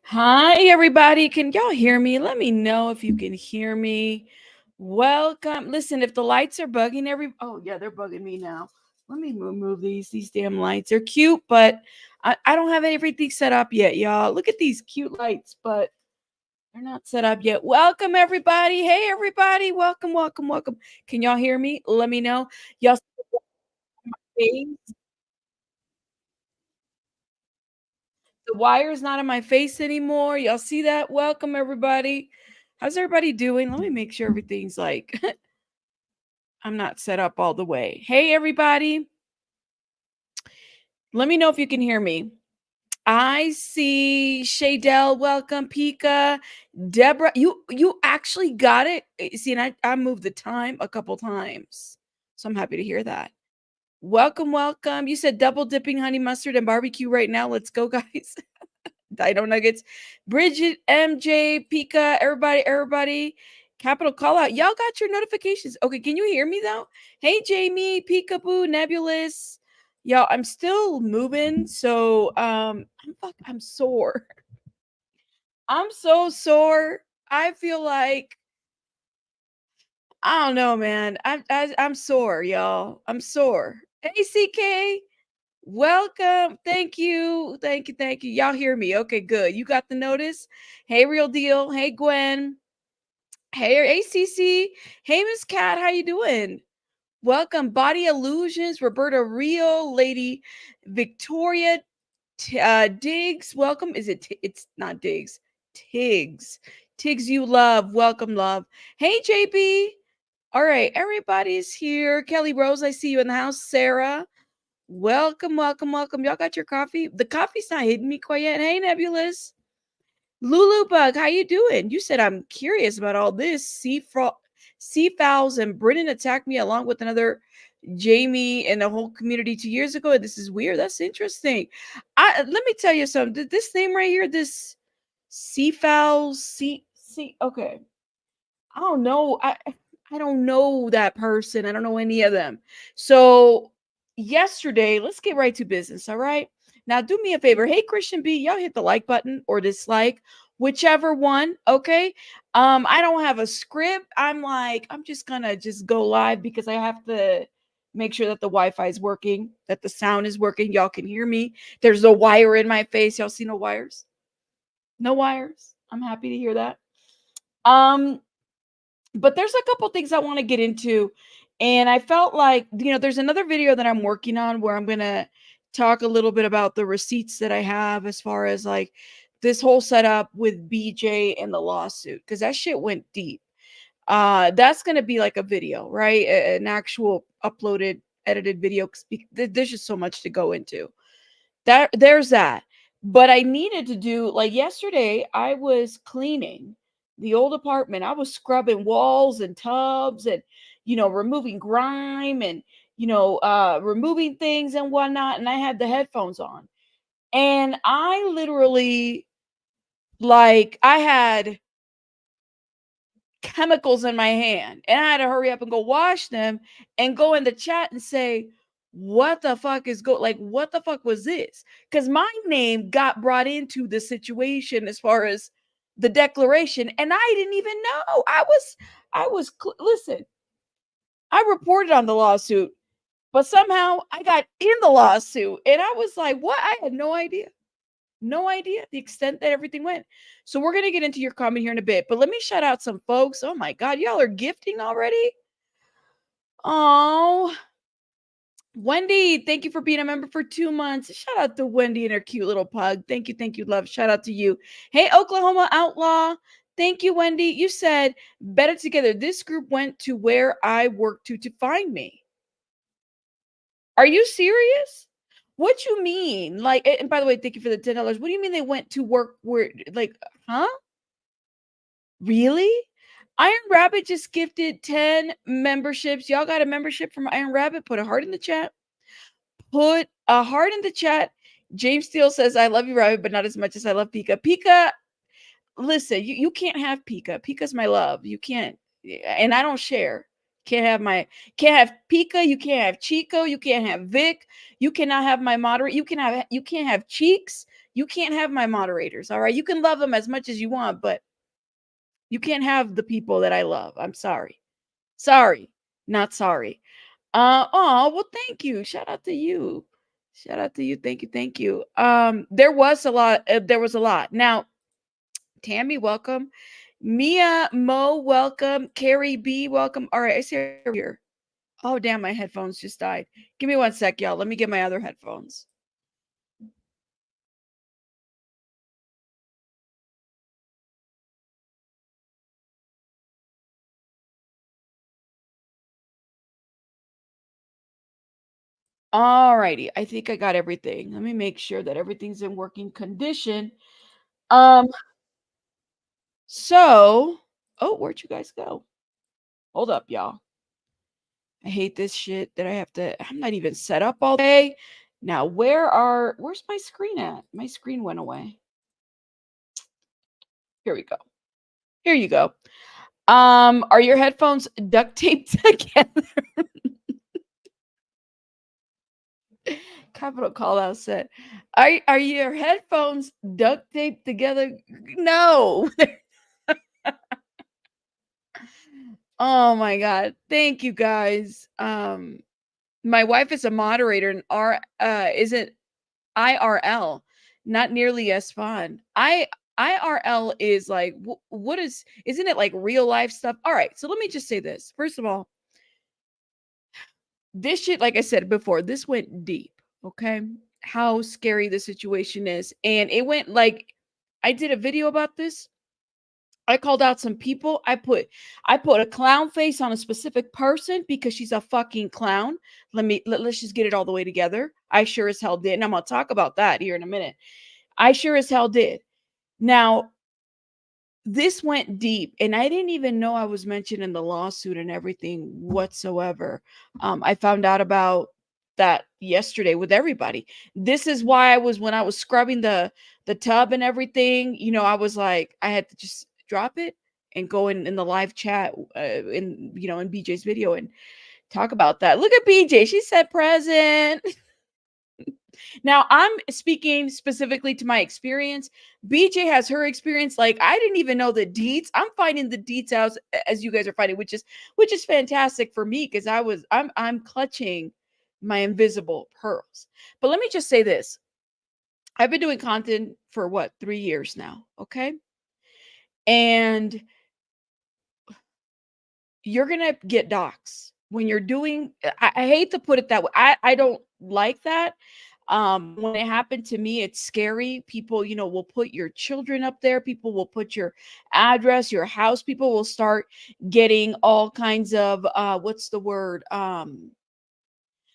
Hi, everybody. Can y'all hear me? Let me know if you can hear me. Welcome. Listen, if the lights are bugging oh yeah, they're bugging me now. Let me remove these damn lights. They're cute, but I don't have everything set up yet, y'all. Look at these cute lights, but they're not set up yet. Welcome, everybody. Hey, everybody. Welcome, welcome, welcome. Can y'all hear me? Let me know. Y'all see the wire's not in my face anymore. Y'all see that? Welcome, everybody. How's everybody doing? Let me make sure everything's like I'm not set up all the way. Hey, everybody. Let me know if you can hear me. I see Shaydell. Welcome, Pika. Deborah. You actually got it. See, and I moved the time a couple times. So I'm happy to hear that. Welcome, welcome. You said double dipping honey mustard and barbecue right now. Let's go, guys. Dino Nuggets, Bridget, MJ, Pika, everybody. Capital call out. Y'all got your notifications. Okay, can you hear me though? Hey, Jamie, Peekaboo, Nebulous. Y'all, I'm still moving, so I'm sore. I'm so sore. I feel like I don't know, man. I'm sore, y'all. I'm sore. Hey, CK. Welcome. Thank you. Thank you. Thank you. Y'all hear me? Okay, good. You got the notice? Hey, Real Deal. Hey, Gwen. Hey, ACC. Hey, Miss Cat. How you doing? Welcome. Body Illusions. Roberta Real. Lady Victoria Diggs. Welcome. It's not Diggs. Tiggs. Tiggs you love. Welcome, love. Hey, JB. All right. Everybody's here. Kelly Rose, I see you in the house. Sarah. Welcome, welcome, welcome. Y'all got your coffee? The coffee's not hitting me quite yet. Hey, Nebulous. Lulu Bug, how you doing? You said I'm curious about all this. Sea fowls and Brennan attacked me along with another Jamie and the whole community 2 years ago. This is weird. That's interesting. Let me tell you something. This name right here, this sea fowls, okay. I don't know. I don't know that person. I don't know any of them. So yesterday, let's get right to business. All right. Now do me a favor. Hey Christian B, y'all hit the like button or dislike, whichever one. Okay. I don't have a script. I'm just gonna just go live because I have to make sure that the Wi-Fi is working, that the sound is working. Y'all can hear me. There's no wire in my face. Y'all see no wires? No wires. I'm happy to hear that. Um, but there's a couple things I want to get into. And I felt like, there's another video that I'm working on where I'm going to talk a little bit about the receipts that I have as far as like this whole setup with BJ and the lawsuit, because that shit went deep. That's going to be like a video, right? An actual uploaded, edited video. 'Cause there's just so much to go into. There's that. But I needed to do like yesterday, I was cleaning the old apartment. I was scrubbing walls and tubs and removing grime and removing things and whatnot. And I had the headphones on. And I literally I had chemicals in my hand and I had to hurry up and go wash them and go in the chat and say, what the fuck what the fuck was this? Because my name got brought into the situation as far as the declaration, and I didn't even know. Listen, I reported on the lawsuit, but somehow I got in the lawsuit, and I was like, what? I had no idea. No idea the extent that everything went. So we're gonna get into your comment here in a bit, but let me shout out some folks. Oh my god, y'all are gifting already. Oh, Wendy, thank you for being a member for 2 months. Shout out to Wendy and her cute little pug. Thank you, love. Shout out to you. Hey, Oklahoma Outlaw. Thank you, Wendy. You said better together. This group went to where I work to find me. Are you serious? What you mean? Like, and by the way, thank you for the $10. What do you mean they went to work where, like, huh? Really? Iron Rabbit just gifted 10 memberships. Y'all got a membership from Iron Rabbit? Put a heart in the chat. Put a heart in the chat. James Steele says, I love you, Rabbit, but not as much as I love Pika. Pika, listen, you can't have Pika. Pika's my love. You can't, and I don't share. Can't have Pika, you can't have Chico, you can't have Vic, you cannot have my moderate, you can't have Cheeks, You can't have my moderators, all right? You can love them as much as you want, but you can't have the people that I love. I'm sorry. Sorry, not sorry. Oh, well, thank you. Shout out to you. Shout out to you. Thank you. Thank you. There was a lot. There was a lot. Now, Tammy, welcome. Mia Mo, welcome. Carrie B, welcome. All right, I see her here. Oh, damn, my headphones just died. Give me one sec, y'all. Let me get my other headphones. All righty. I think I got everything. Let me make sure that everything's in working condition. Um, so, oh, where'd you guys go? Hold up, y'all. I hate this shit that I have to, I'm not even set up all day. Now, where's my screen at? My screen went away. Here we go. Here you go. Are your headphones duct taped together? Capital call out set. Are your headphones duct taped together? No. Oh my god. Thank you guys. My wife is a moderator and isn't IRL, not nearly as fun. IRL is like what isn't it like real life stuff? All right, so let me just say this. First of all, this shit, like I said before, this went deep. Okay, how scary the situation is, and it went like I did a video about this. I called out some people. I put a clown face on a specific person because she's a fucking clown. Let's just get it all the way together. I sure as hell did, and I'm gonna talk about that here in a minute. I sure as hell did. Now, this went deep, and I didn't even know I was mentioned in the lawsuit and everything whatsoever. I found out about that yesterday with everybody. This is why when I was scrubbing the tub and everything, I was like, I had to just drop it and go in the live chat in BJ's video and talk about that. Look at BJ. She said present. Now, I'm speaking specifically to my experience. BJ has her experience. Like, I didn't even know the deets. I'm finding the deets out as you guys are finding, which is fantastic for me because I'm clutching my invisible pearls. But let me just say this. I've been doing content for what, 3 years now, okay? And you're gonna get docs when you're doing. I hate to put it that way. I don't like that. When it happened to me, it's scary. People, will put your children up there. People will put your address, your house. People will start getting all kinds of what's the word?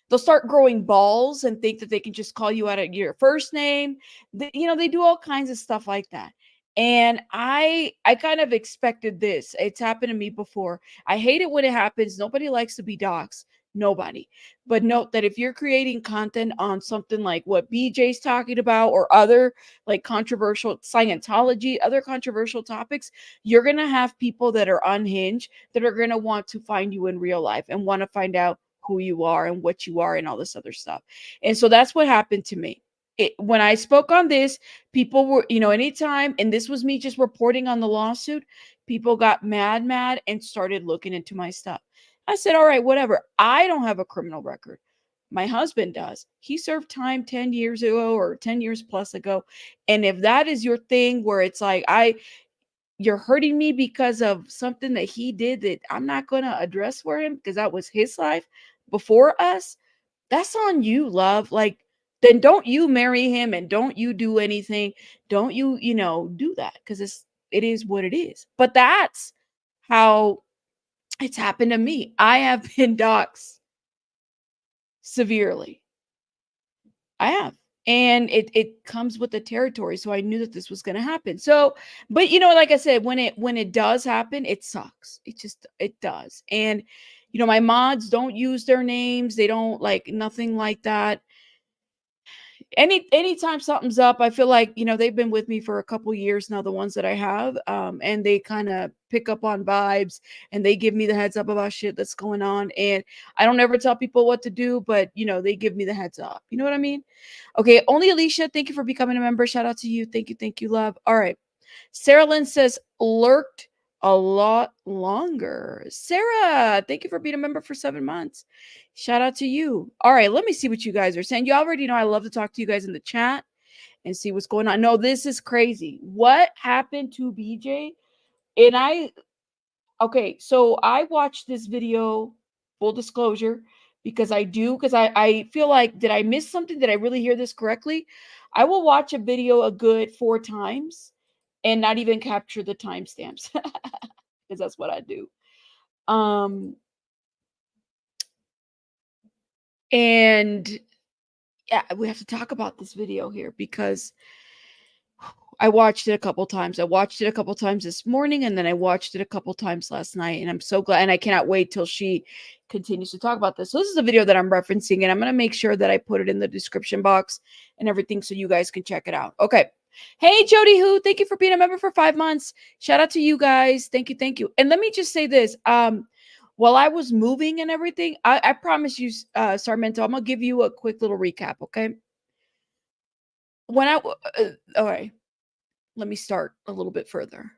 They'll start growing balls and think that they can just call you out of your first name. They do all kinds of stuff like that. And I kind of expected this. It's happened to me before. I hate it when it happens. Nobody likes to be doxxed. Nobody. But note that if you're creating content on something like what BJ's talking about or other like controversial Scientology, other controversial topics, you're going to have people that are unhinged that are going to want to find you in real life and want to find out who you are and what you are and all this other stuff. And so that's what happened to me. When I spoke on this, people were, anytime, and this was me just reporting on the lawsuit, people got mad, and started looking into my stuff. I said, all right, whatever. I don't have a criminal record. My husband does. He served time 10 years ago or 10 years plus ago. And if that is your thing where it's like, you're hurting me because of something that he did that I'm not going to address for him because that was his life before us, that's on you, love. Like, then don't you marry him and don't you do anything. Don't you, do that because it is what it is. But that's how it's happened to me. I have been doxxed severely. I have. And it comes with the territory. So I knew that this was going to happen. So, but like I said, when it does happen, it sucks. It does. And my mods don't use their names. They don't like nothing like that. anytime something's up, I feel like, they've been with me for a couple years now, the ones that I have, and they kind of pick up on vibes, and they give me the heads up about shit that's going on. And I don't ever tell people what to do, but they give me the heads up. You know what I mean? Okay, only Alicia, thank you for becoming a member. Shout out to you. Thank you, love. All right. Sarah Lynn says lurked a lot longer. Sarah, thank you for being a member for 7 months. Shout out to you. All right, let me see what you guys are saying. You already know I love to talk to you guys in the chat and see what's going on. No, this is crazy. What happened to BJ? Okay, so I watched this video, full disclosure, because I feel like, did I miss something? Did I really hear this correctly? I will watch a video a good 4 times and not even capture the timestamps because that's what I do. And yeah, we have to talk about this video here because I watched it a couple times. I watched it a couple times this morning, and then I watched it a couple times last night. And I'm so glad. And I cannot wait till she continues to talk about this. So this is a video that I'm referencing, and I'm going to make sure that I put it in the description box and everything so you guys can check it out. Okay. Hey, Jody Who, thank you for being a member for 5 months. Shout out to you guys. Thank you. And let me just say this. While I was moving and everything, I promise you, Sarmento, I'm going to give you a quick little recap, okay? All right. Let me start a little bit further.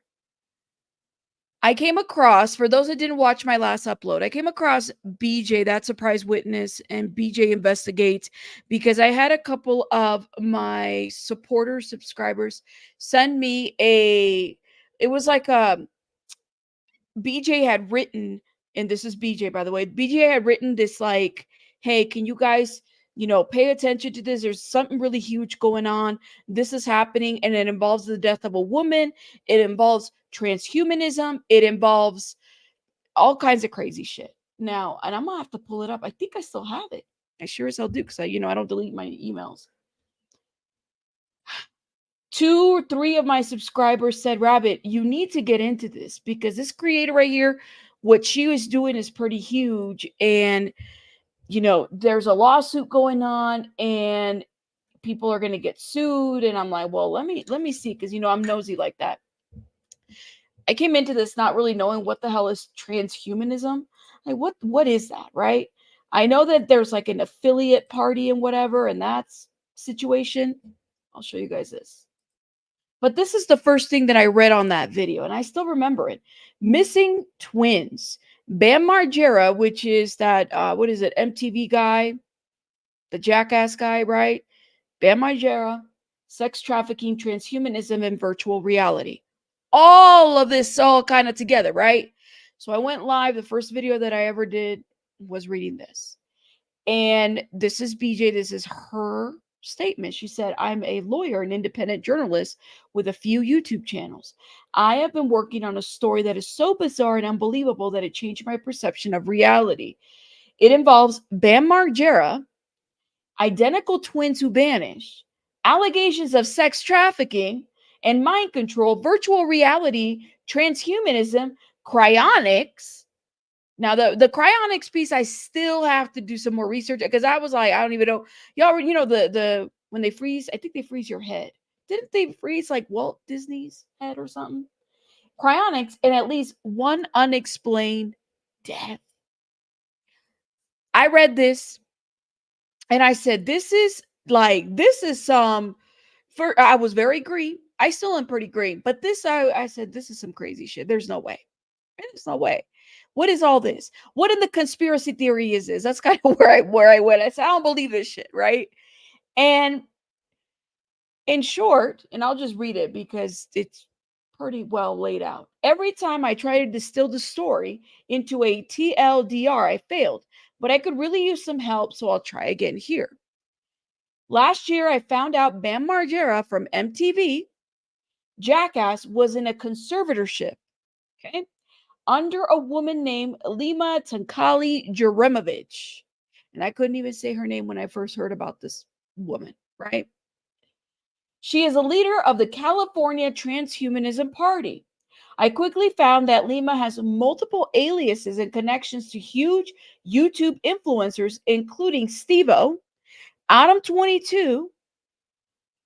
I came across, for those that didn't watch my last upload, I came across BJ, That Surprise Witness, and BJ Investigates, because I had a couple of my supporters, subscribers, send me it was like BJ had written, and this is BJ, by the way. BJ had written this like, hey, can you guys, pay attention to this? There's something really huge going on. This is happening, and it involves the death of a woman. It involves transhumanism. It involves all kinds of crazy shit. Now, and I'm gonna have to pull it up. I think I still have it. I sure as hell do, because I don't delete my emails. 2 or 3 of my subscribers said, Rabbit, you need to get into this because this creator right here, what she was doing is pretty huge. And, there's a lawsuit going and people are going to get sued. And I'm like, well, let me see. Cause I'm nosy like that. I came into this not really knowing what the hell is transhumanism. Like what is that? Right. I know that there's like an affiliate party and whatever, and that's situation. I'll show you guys this. But this is the first thing that I read on that video, and I still remember it. Missing twins. Bam Margera, which is that, what is it, MTV guy, the jackass guy, right? Bam Margera, sex trafficking, transhumanism, and virtual reality. All of this all kind of together, right? So I went live. The first video that I ever did was reading this. And this is BJ. This is her statement. She said, I'm a lawyer, an independent journalist with a few YouTube channels. I have been working on a story that is so bizarre and unbelievable that it changed my perception of reality. It involves Bam Margera, identical twins who vanished, allegations of sex trafficking and mind control, virtual reality, transhumanism, cryonics. Now, the cryonics piece, I still have to do some more research because I was like, I don't even know. Y'all, the when they freeze, I think they freeze your head. Didn't they freeze like Walt Disney's head or something? Cryonics and at least one unexplained death. I read this and I said, this is some, I was very green. I still am pretty green, but I said, this is some crazy shit. There's no way. There's no way. What is all this? What in the conspiracy theory is this? That's kind of where I went. I said, I don't believe this shit, right? And in short, and I'll just read it because it's pretty well laid out. Every time I try to distill the story into a TLDR, I failed, but I could really use some help, so I'll try again here. Last year, I found out Bam Margera from MTV, Jackass, was in a conservatorship, okay, under a woman named Lima Jevremovic. And I couldn't even say her name when I first heard about this woman, right? She is a leader of the California Transhumanism Party. I quickly found that Lima has multiple aliases and connections to huge YouTube influencers, including Steve-O, Adam22,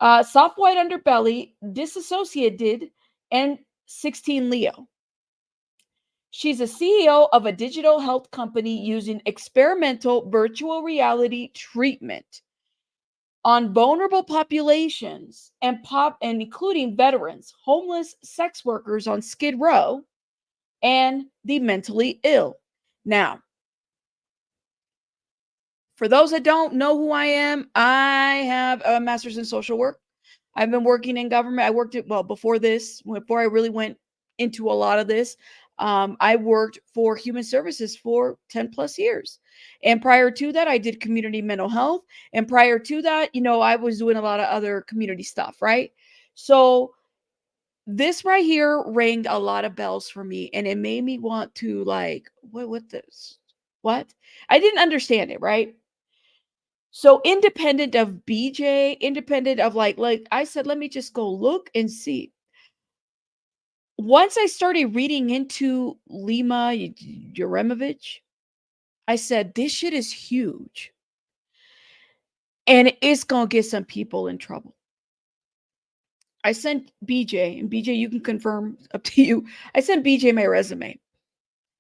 Soft white underbelly, disassociated, and 16 Leo. She's a CEO of a digital health company using experimental virtual reality treatment on vulnerable populations and including veterans, homeless, sex workers on Skid Row, and the mentally ill. Now, for those that don't know who I am, I have a master's in social work. I've been working in government. I worked at, well, before this, before I really went into a lot of this, I worked for human services for 10 plus years. And prior to that, I did community mental health. And prior to that, I was doing a lot of other community stuff, right? So this right here rang a lot of bells for me. And it made me want to, like, what this? What? I didn't understand it, right? So independent of BJ, independent of like I said, let me just go look and see. Once I started reading into Lima Jevremovic, I said, this shit is huge. And it's gonna get some people in trouble. I sent BJ, and BJ, you can confirm, up to you. I sent BJ my resume.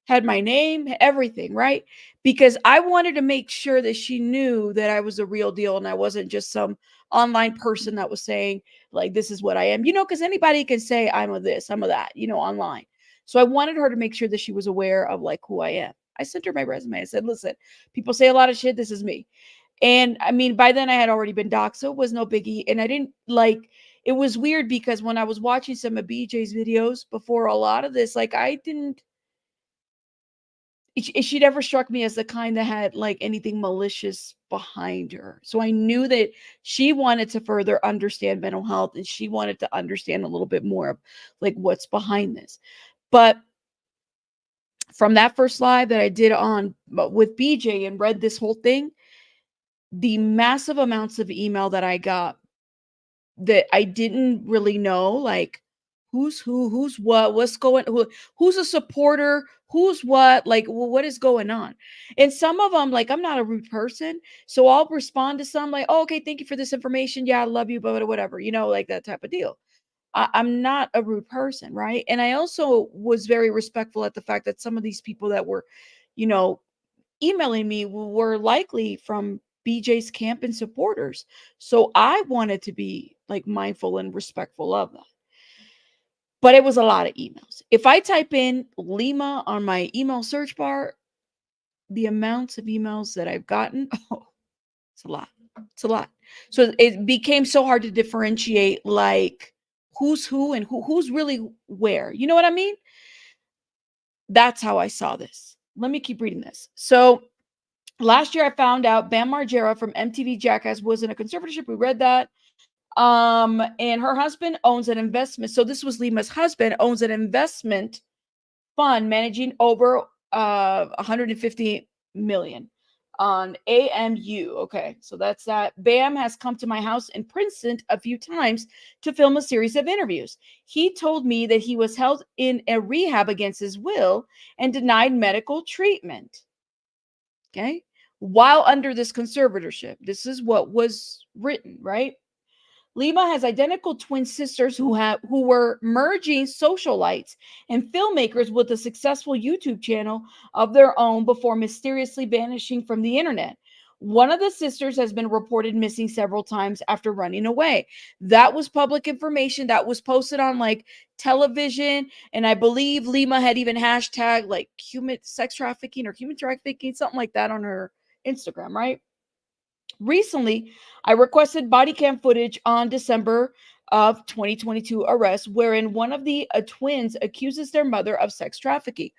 Had my name, everything, right? Because I wanted to make sure that she knew that I was a real deal and I wasn't just some online person that was saying, like, this is what I am, because anybody can say, I'm a this, I'm a that, online. So I wanted her to make sure that she was aware of like who I am. I sent her my resume. I said, listen, people say a lot of shit. This is me. And I mean, by then I had already been doxxed, so it was no biggie. And I didn't like, it was weird because when I was watching some of BJ's videos before a lot of this, like, I didn't, she never struck me as the kind that had like anything malicious behind her. So I knew that she wanted to further understand mental health and she wanted to understand a little bit more of like what's behind this. But from that first live that I did on with BJ and read this whole thing, the massive amounts of email that I got that I didn't really know, like who's who, who's what, who's a supporter, who's what, like what is going on. And some of them, like, I'm not a rude person, so I'll respond to some like, oh, okay, thank you for this information. Yeah, I love you, but whatever, like that type of deal. I'm not a rude person, right? And I also was very respectful at the fact that some of these people that were, you know, emailing me were likely from BJ's camp and supporters. So I wanted to be like mindful and respectful of that. But it was a lot of emails. If I type in Lima on my email search bar, the amounts of emails that I've gotten, oh, it's a lot. It's a lot. So it became so hard to differentiate like who's who and who's really where. You know what I mean? That's how I saw this. Let me keep reading this. So last year, I found out Bam Margera from MTV Jackass was in a conservatorship. We read that. And her husband owns an investment. So this was Lima's husband owns an investment fund managing over 150 million on AMU. Okay, so that's that. Bam has come to my house in Princeton a few times to film a series of interviews. He told me that he was held in a rehab against his will and denied medical treatment. Okay. While under this conservatorship, this is what was written, right? Lima has identical twin sisters who were merging socialites and filmmakers with a successful YouTube channel of their own before mysteriously vanishing from the internet. One of the sisters has been reported missing several times after running away. That was public information that was posted on like television, and I believe Lima had even hashtag like human sex trafficking or human trafficking, something like that on her Instagram, right? Recently, I requested body cam footage on December of 2022 arrest, wherein one of the twins accuses their mother of sex trafficking.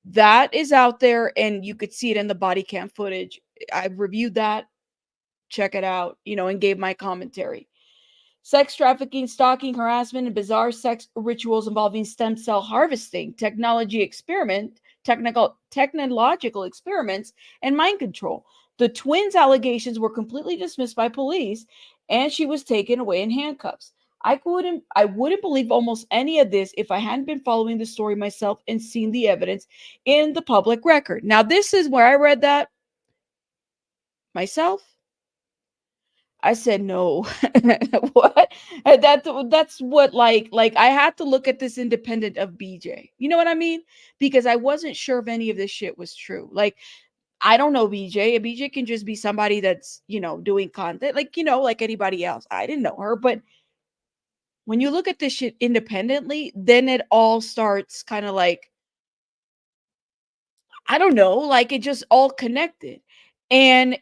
That is out there, and you could see it in the body cam footage. I reviewed that. Check it out, and gave my commentary. Sex trafficking, stalking, harassment, and bizarre sex rituals involving stem cell harvesting, technological experiments, and mind control. The twins' allegations were completely dismissed by police, and she was taken away in handcuffs. I wouldn't believe almost any of this if I hadn't been following the story myself and seen the evidence in the public record. Now, this is where I read that myself. I said, no. What? That's what, like I had to look at this independent of BJ. You know what I mean? Because I wasn't sure if any of this shit was true. Like, I don't know BJ. BJ can just be somebody that's, doing content, like, like anybody else. I didn't know her, but when you look at this shit independently, then it all starts kind of like, I don't know, like it just all connected. And,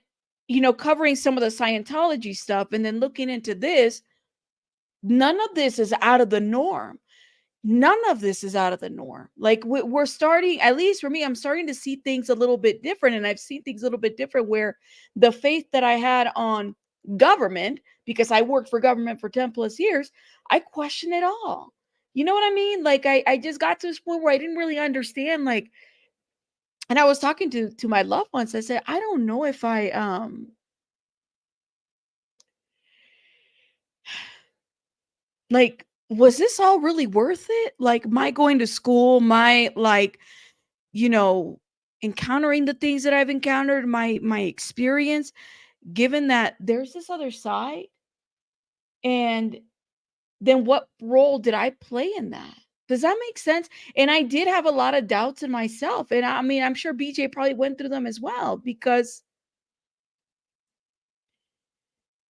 covering some of the Scientology stuff and then looking into this, none of this is out of the norm. None of this is out of the norm. Like we're starting, at least for me, I'm starting to see things a little bit different. And I've seen things a little bit different where the faith that I had on government, because I worked for government for 10 plus years, I question it all. You know what I mean? Like I just got to this point where I didn't really understand, like, and I was talking to my loved ones. I said, I don't know if I like, was this all really worth it? Like my going to school, my like, you know, encountering the things that I've encountered, my experience, given that there's this other side, and then what role did I play in that? Does that make sense? And I did have a lot of doubts in myself. And I mean, I'm sure BJ probably went through them as well, because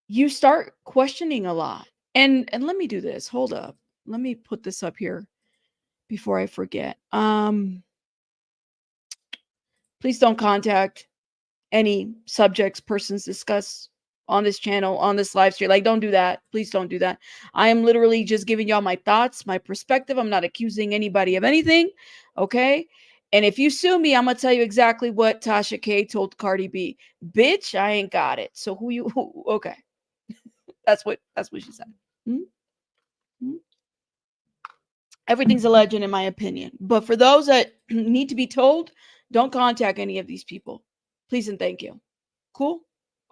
you start questioning a lot. And let me do this. Hold up. Let me put this up here before I forget. Please don't contact any subjects, persons discussed on this channel, on this live stream. Like, don't do that. Please don't do that. I am literally just giving y'all my thoughts, my perspective. I'm not accusing anybody of anything. Okay. And if you sue me, I'm gonna tell you exactly what Tasha K told Cardi B. Bitch, I ain't got it. So okay. That's what she said. Hmm? Hmm? Everything's a legend in my opinion. But for those that need to be told, don't contact any of these people. Please and thank you. Cool?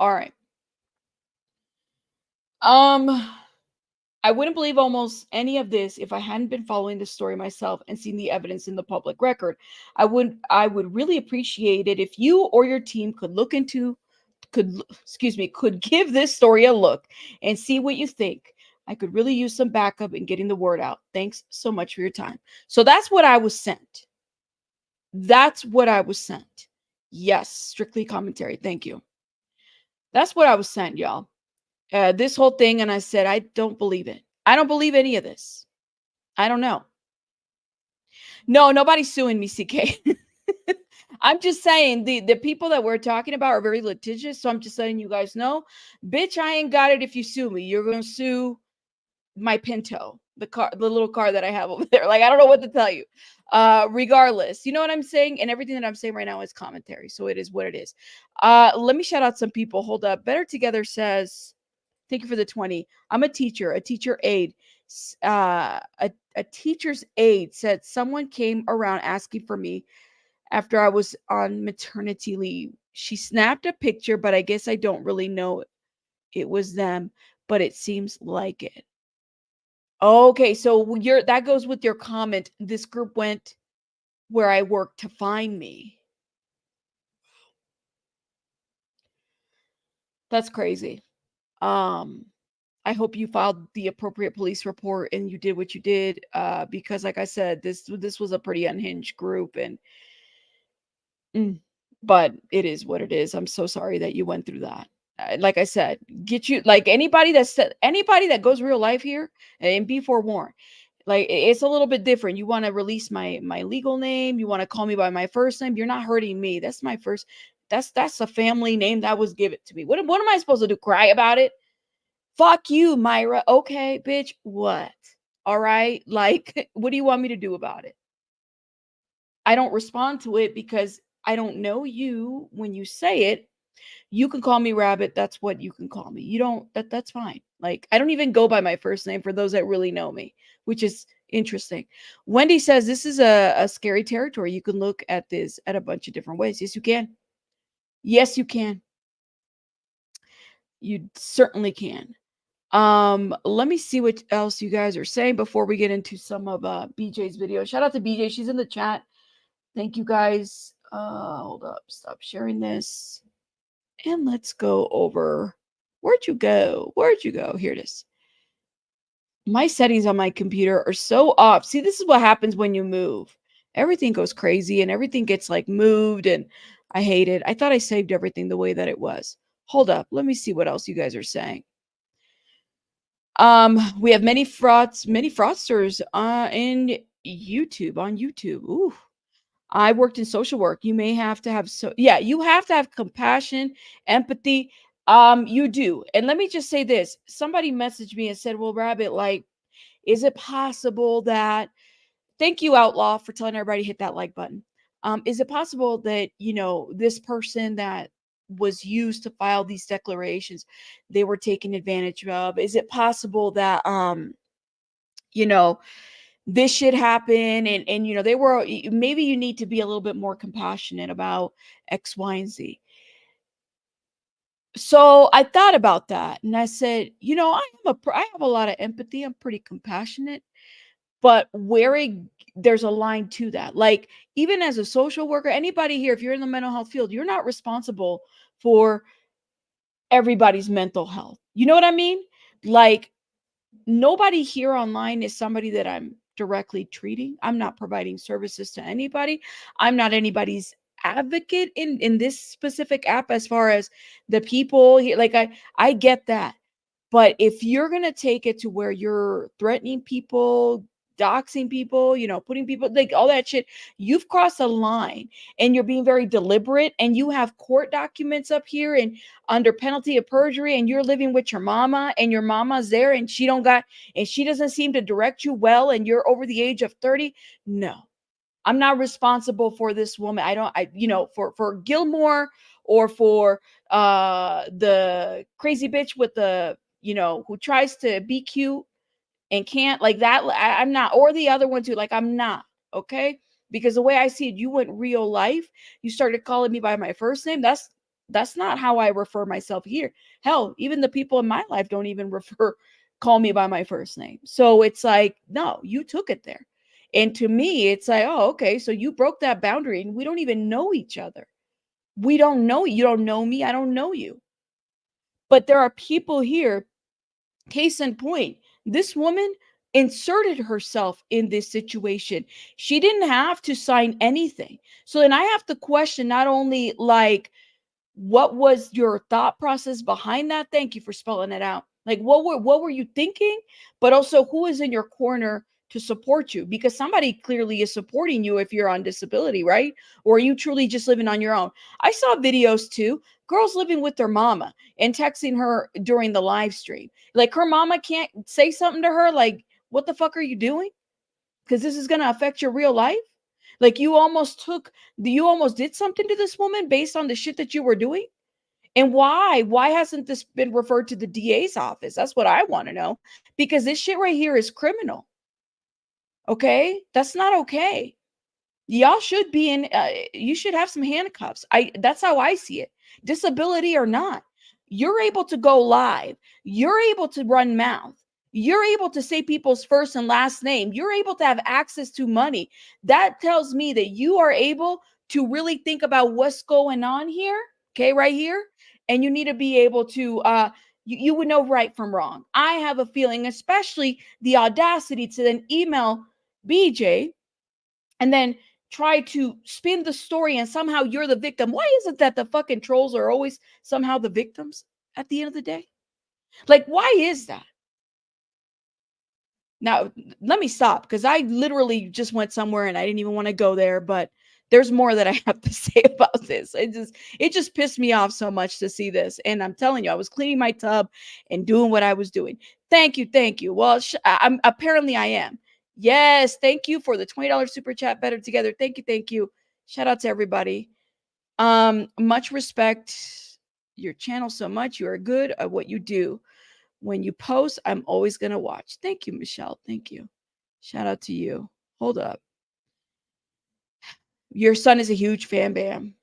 All right. Um, I wouldn't believe almost any of this if I hadn't been following the story myself and seen the evidence in the public record. I would really appreciate it if you or your team could give this story a look and see what you think. I could really use some backup in getting the word out. Thanks so much for your time. So that's what I was sent. That's what I was sent. Yes, strictly commentary. Thank you. That's what I was sent, y'all. This whole thing, and I said, I don't believe it. I don't believe any of this. I don't know. No, nobody's suing me, CK. I'm just saying the people that we're talking about are very litigious. So I'm just letting you guys know, bitch, I ain't got it if you sue me. You're gonna sue my Pinto, the little car that I have over there. Like, I don't know what to tell you. Regardless, you know what I'm saying? And everything that I'm saying right now is commentary. So it is what it is. Let me shout out some people. Hold up. Better Together says, thank you for the 20. I'm a teacher aide. A teacher's aide said someone came around asking for me after I was on maternity leave. She snapped a picture, but I guess I don't really know it was them, but it seems like it. Okay, so that goes with your comment. This group went where I work to find me. That's crazy. Um, I hope you filed the appropriate police report and you did what you did, because like I said, this was a pretty unhinged group, and but it is what it is. I'm so sorry that you went through that. Like I said, get you, like, anybody that goes real life here, and be forewarned. Like, it's a little bit different. You want to release my legal name, you want to call me by my first name. You're not hurting me. That's my first. That's a family name that was given to me. What am I supposed to do? Cry about it? Fuck you, Myra. Okay, bitch. What? All right. Like, what do you want me to do about it? I don't respond to it because I don't know you. When you say it, you can call me Rabbit. That's what you can call me. You don't, that's fine. Like, I don't even go by my first name for those that really know me, which is interesting. Wendy says this is a scary territory. You can look at this at a bunch of different ways. Yes, you can. Yes, you can. You certainly can. Let me see what else you guys are saying before we get into some of BJ's video. Shout out to BJ. She's in the chat. Thank you guys. Hold up. Stop sharing this. And let's go over. Where'd you go? Where'd you go? Here it is. My settings on my computer are so off. See, this is what happens when you move. Everything goes crazy and everything gets like moved and I hate it. I thought I saved everything the way that it was. Hold up. Let me see what else you guys are saying. We have many fraudsters in YouTube on YouTube. Ooh. I worked in social work. You may have to have you have to have compassion, empathy. You do. And let me just say this. Somebody messaged me and said, "Well, Rabbit, like, is it possible that thank you, Outlaw, for telling everybody to hit that like button. Is it possible that, this person that was used to file these declarations, they were taken advantage of? Is it possible that you know, this should happen and they were maybe you need to be a little bit more compassionate about X, Y, and Z. So I thought about that and I said, I have a lot of empathy. I'm pretty compassionate. But there's a line to that. Like, even as a social worker, anybody here, if you're in the mental health field, you're not responsible for everybody's mental health. You know what I mean? Like, nobody here online is somebody that I'm directly treating. I'm not providing services to anybody. I'm not anybody's advocate in this specific app as far as the people here. Like, I get that. But if you're going to take it to where you're threatening people, doxing people, putting people like all that shit, you've crossed a line and you're being very deliberate and you have court documents up here and under penalty of perjury and you're living with your mama and your mama's there and she doesn't seem to direct you well and you're over the age of 30. No. I'm not responsible for this woman. For Gilmore or for the crazy bitch with the who tries to be cute and can't like that. I'm not, or the other one too. Like, I'm not, okay? Because the way I see it, you went real life. You started calling me by my first name. That's not how I refer myself here. Hell, even the people in my life don't even call me by my first name. So it's like, no, you took it there. And to me, it's like, oh, okay, so you broke that boundary and we don't even know each other. We don't know you. You don't know me. I don't know you. But there are people here. Case in point, this woman inserted herself in this situation. She didn't have to sign anything. So then I have to question not only like what was your thought process behind that? Thank you for spelling it out. Like what were you thinking? But also who is in your corner to support you? Because somebody clearly is supporting you if you're on disability, right? Or are you truly just living on your own? I saw videos too, girls living with their mama and texting her during the live stream. Like her mama can't say something to her like, what the fuck are you doing? Because this is going to affect your real life. Like you almost did something to this woman based on the shit that you were doing. And why hasn't this been referred to the DA's office? That's what I want to know, because this shit right here is criminal. Okay, that's not okay. Y'all should be in you should have some handcuffs. That's how I see it. Disability or not, you're able to go live, you're able to run mouth, you're able to say people's first and last name, you're able to have access to money. That tells me that you are able to really think about what's going on here, okay, right here. And you need to be able to you would know right from wrong. I have a feeling, especially the audacity to then email BJ and then try to spin the story and somehow you're the victim. Why is it that the fucking trolls are always somehow the victims at the end of the day? Like, why is that? Now, let me stop because I literally just went somewhere and I didn't even want to go there, but there's more that I have to say about this. It just pissed me off so much to see this. And I'm telling you, I was cleaning my tub and doing what I was doing. Thank you, thank you. Well, I'm apparently I am. Yes, thank you for the $20 super chat. Better together. Thank you, thank you. Shout out to everybody. Much respect your channel so much. You are good at what you do. When you post, I'm always going to watch. Thank you, Michelle. Thank you. Shout out to you. Hold up. Your son is a huge fan, Bam.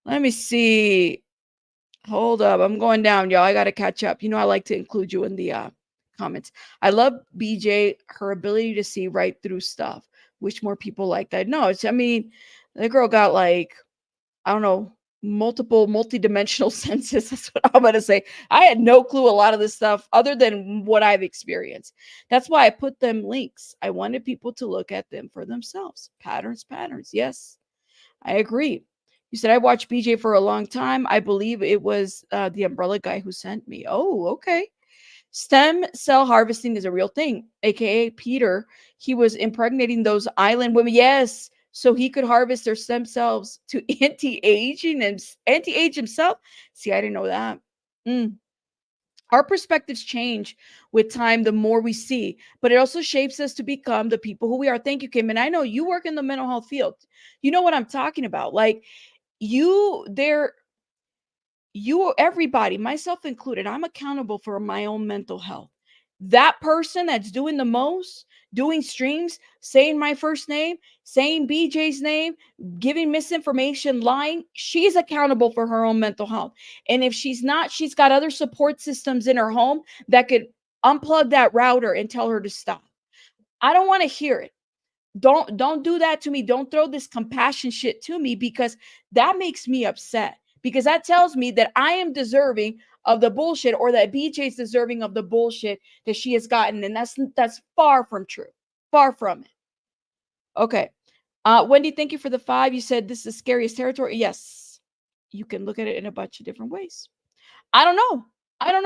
Let me see. Hold up. I'm going down, y'all. I got to catch up. I like to include you in the comments. I love BJ, her ability to see right through stuff. Wish more people like that. No, the girl got like, I don't know, multidimensional senses. That's what I'm going to say. I had no clue a lot of this stuff other than what I've experienced. That's why I put them links. I wanted people to look at them for themselves. Patterns. Yes, I agree. You said I watched BJ for a long time. I believe it was the umbrella guy who sent me. Oh, okay. Stem cell harvesting is a real thing, aka Peter. He was impregnating those island women. Yes, so he could harvest their stem cells to anti-aging and anti-age himself. See, I didn't know that. Mm. Our perspectives change with time the more we see, but it also shapes us to become the people who we are. Thank you, Kim. And I know you work in the mental health field. You know what I'm talking about. Like everybody, myself included, I'm accountable for my own mental health. That person that's doing the most, doing streams, saying my first name, saying BJ's name, giving misinformation, lying, she's accountable for her own mental health. And if she's not, she's got other support systems in her home that could unplug that router and tell her to stop. I don't want to hear it. Don't do that to me. Don't throw this compassion shit to me, because that makes me upset, because that tells me that I am deserving of the bullshit, or that BJ's deserving of the bullshit that she has gotten, and that's far from true. Far from it. Okay. Wendy, thank you for the 5. You said this is the scariest territory. Yes. You can look at it in a bunch of different ways. I don't know.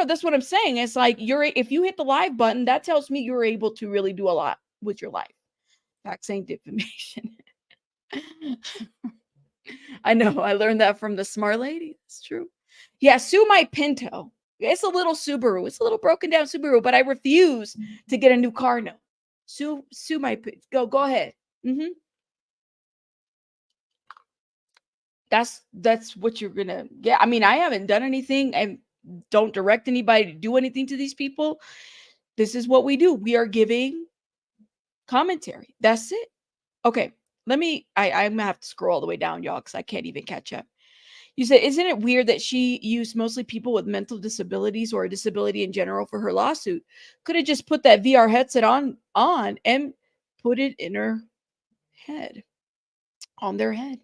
That's what I'm saying. It's like if you hit the live button, that tells me you're able to really do a lot with your life. Facts ain't defamation. I know. I learned that from the smart lady. It's true. Yeah, sue my Pinto. It's a little Subaru. It's a little broken down Subaru, but I refuse to get a new car. No. Sue my go ahead. Mm-hmm. That's what you're gonna get. I mean, I haven't done anything and don't direct anybody to do anything to these people. This is what we do. We are giving commentary. That's it. Okay. I'm gonna have to scroll all the way down, y'all, because I can't even catch up. You said, isn't it weird that she used mostly people with mental disabilities or a disability in general for her lawsuit? Could have just put that VR headset on and put it in her head, on their head.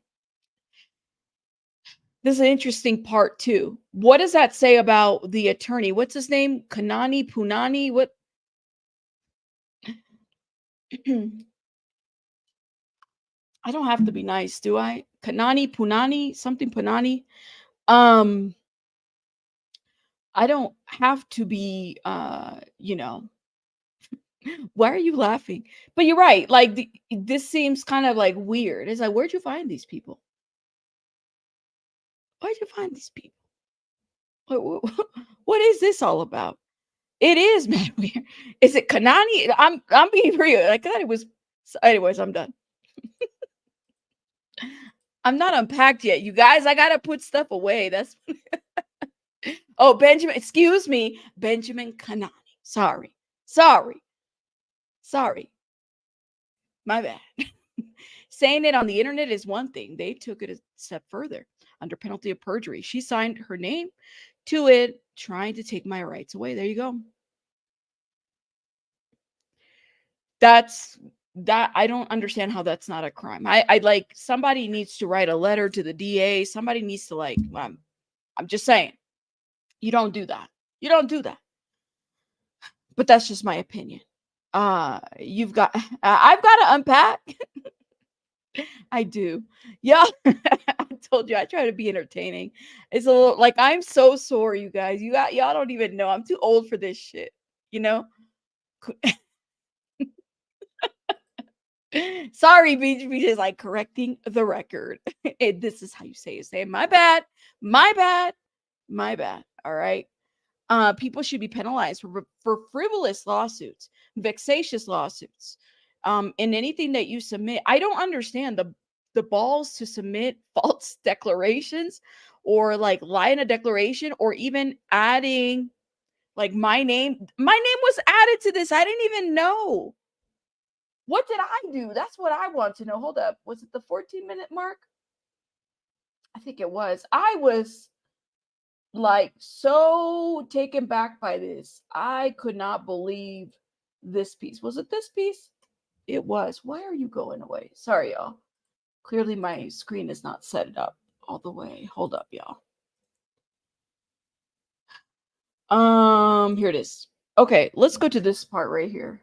This is an interesting part too. What does that say about the attorney? What's his name? Kanani Punani? What? I don't have to be nice, do I? Kanani Punani, something Punani. Um, I don't have to be why are you laughing? But you're right. Like this seems kind of like weird. It's like, where'd you find these people? Where'd you find these people? What is this all about? It is mad weird. Is it Kanani? I'm being real. Like I thought it was. So anyways, I'm done. I'm not unpacked yet, you guys. I gotta put stuff away. That's oh, Benjamin. Excuse me, Benjamin Kanani. Sorry. My bad. Saying it on the internet is one thing. They took it a step further. Under penalty of perjury, she signed her name to it, trying to take my rights away. There you go. That's that. I don't understand how that's not a crime. I like somebody needs to write a letter to the DA. Somebody needs to I'm just saying. You don't do that. You don't do that. But that's just my opinion. I've got to unpack. I do. Yeah. I told you I try to be entertaining. It's a little like I'm so sore, you guys. Y'all don't even know. I'm too old for this shit. You know? Sorry, BJ is like correcting the record. This is how you say his name. My bad. My bad. My bad. All right. People should be penalized for frivolous lawsuits, vexatious lawsuits, and anything that you submit. I don't understand the balls to submit false declarations or like lie in a declaration or even adding like my name. My name was added to this. I didn't even know. What did I do? That's what I want to know. Hold up. Was it the 14-minute mark? I think it was. I was like so taken back by this. I could not believe this piece. Was it this piece? It was. Why are you going away? Sorry, y'all. Clearly my screen is not set up. all the way. Hold up, y'all. Here it is. Okay, let's go to this part right here.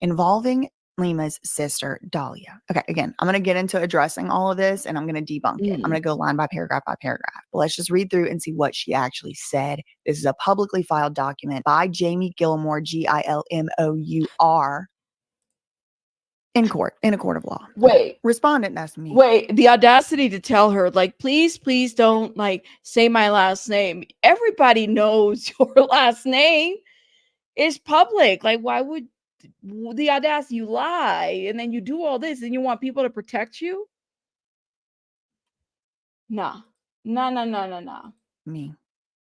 Involving Lima's sister, Dahlia. Okay, again, I'm going to get into addressing all of this and I'm going to debunk it. I'm going to go line by paragraph by paragraph. But let's just read through and see what she actually said. This is a publicly filed document by Jamie Gilmore, Gilmour, in court, in a court of law. Wait. Respondent, that's me. Wait, the audacity to tell her, like, please don't, like, say my last name. Everybody knows your last name. It's public. Like, why would the audacity, you lie and then you do all this and you want people to protect you? Nah. No. Me.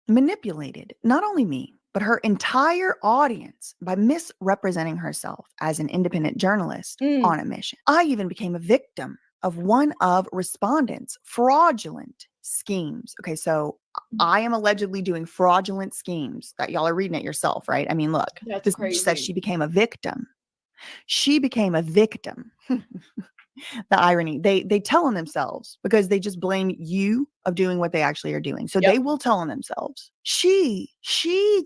Manipulated, not only me, but her entire audience by misrepresenting herself as an independent journalist on a mission. I even became a victim of one of respondents' fraudulent schemes. Okay, so I am allegedly doing fraudulent schemes that y'all are reading it yourself, right? I mean, look, That's this crazy. says she became a victim. She became a victim. The irony, they tell on themselves because they just blame you of doing what they actually are doing. So they will tell on themselves. She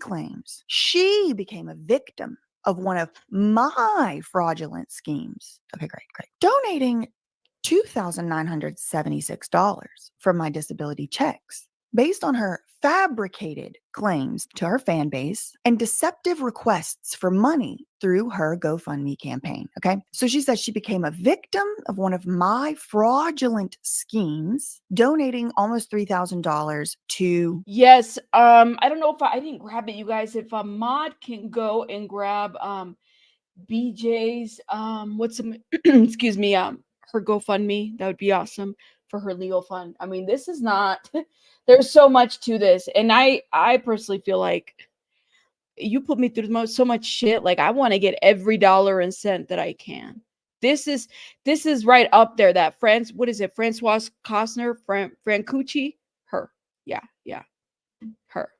claims she became a victim of one of my fraudulent schemes. Okay, great. Donating $2,976 from my disability checks based on her fabricated claims to her fan base and deceptive requests for money through her GoFundMe campaign. Okay. So she says she became a victim of one of my fraudulent schemes, donating almost $3,000 to. Yes. I don't know if I didn't grab it, you guys. If a mod can go and grab BJ's what's some excuse me, her GoFundMe, that would be awesome for her legal fund. I mean, this is not there's so much to this, and I personally feel like you put me through so much shit. Like, I want to get every dollar and cent that I can. This is right up there. That what is it? Francois Costner, Francucci, her. Yeah, her.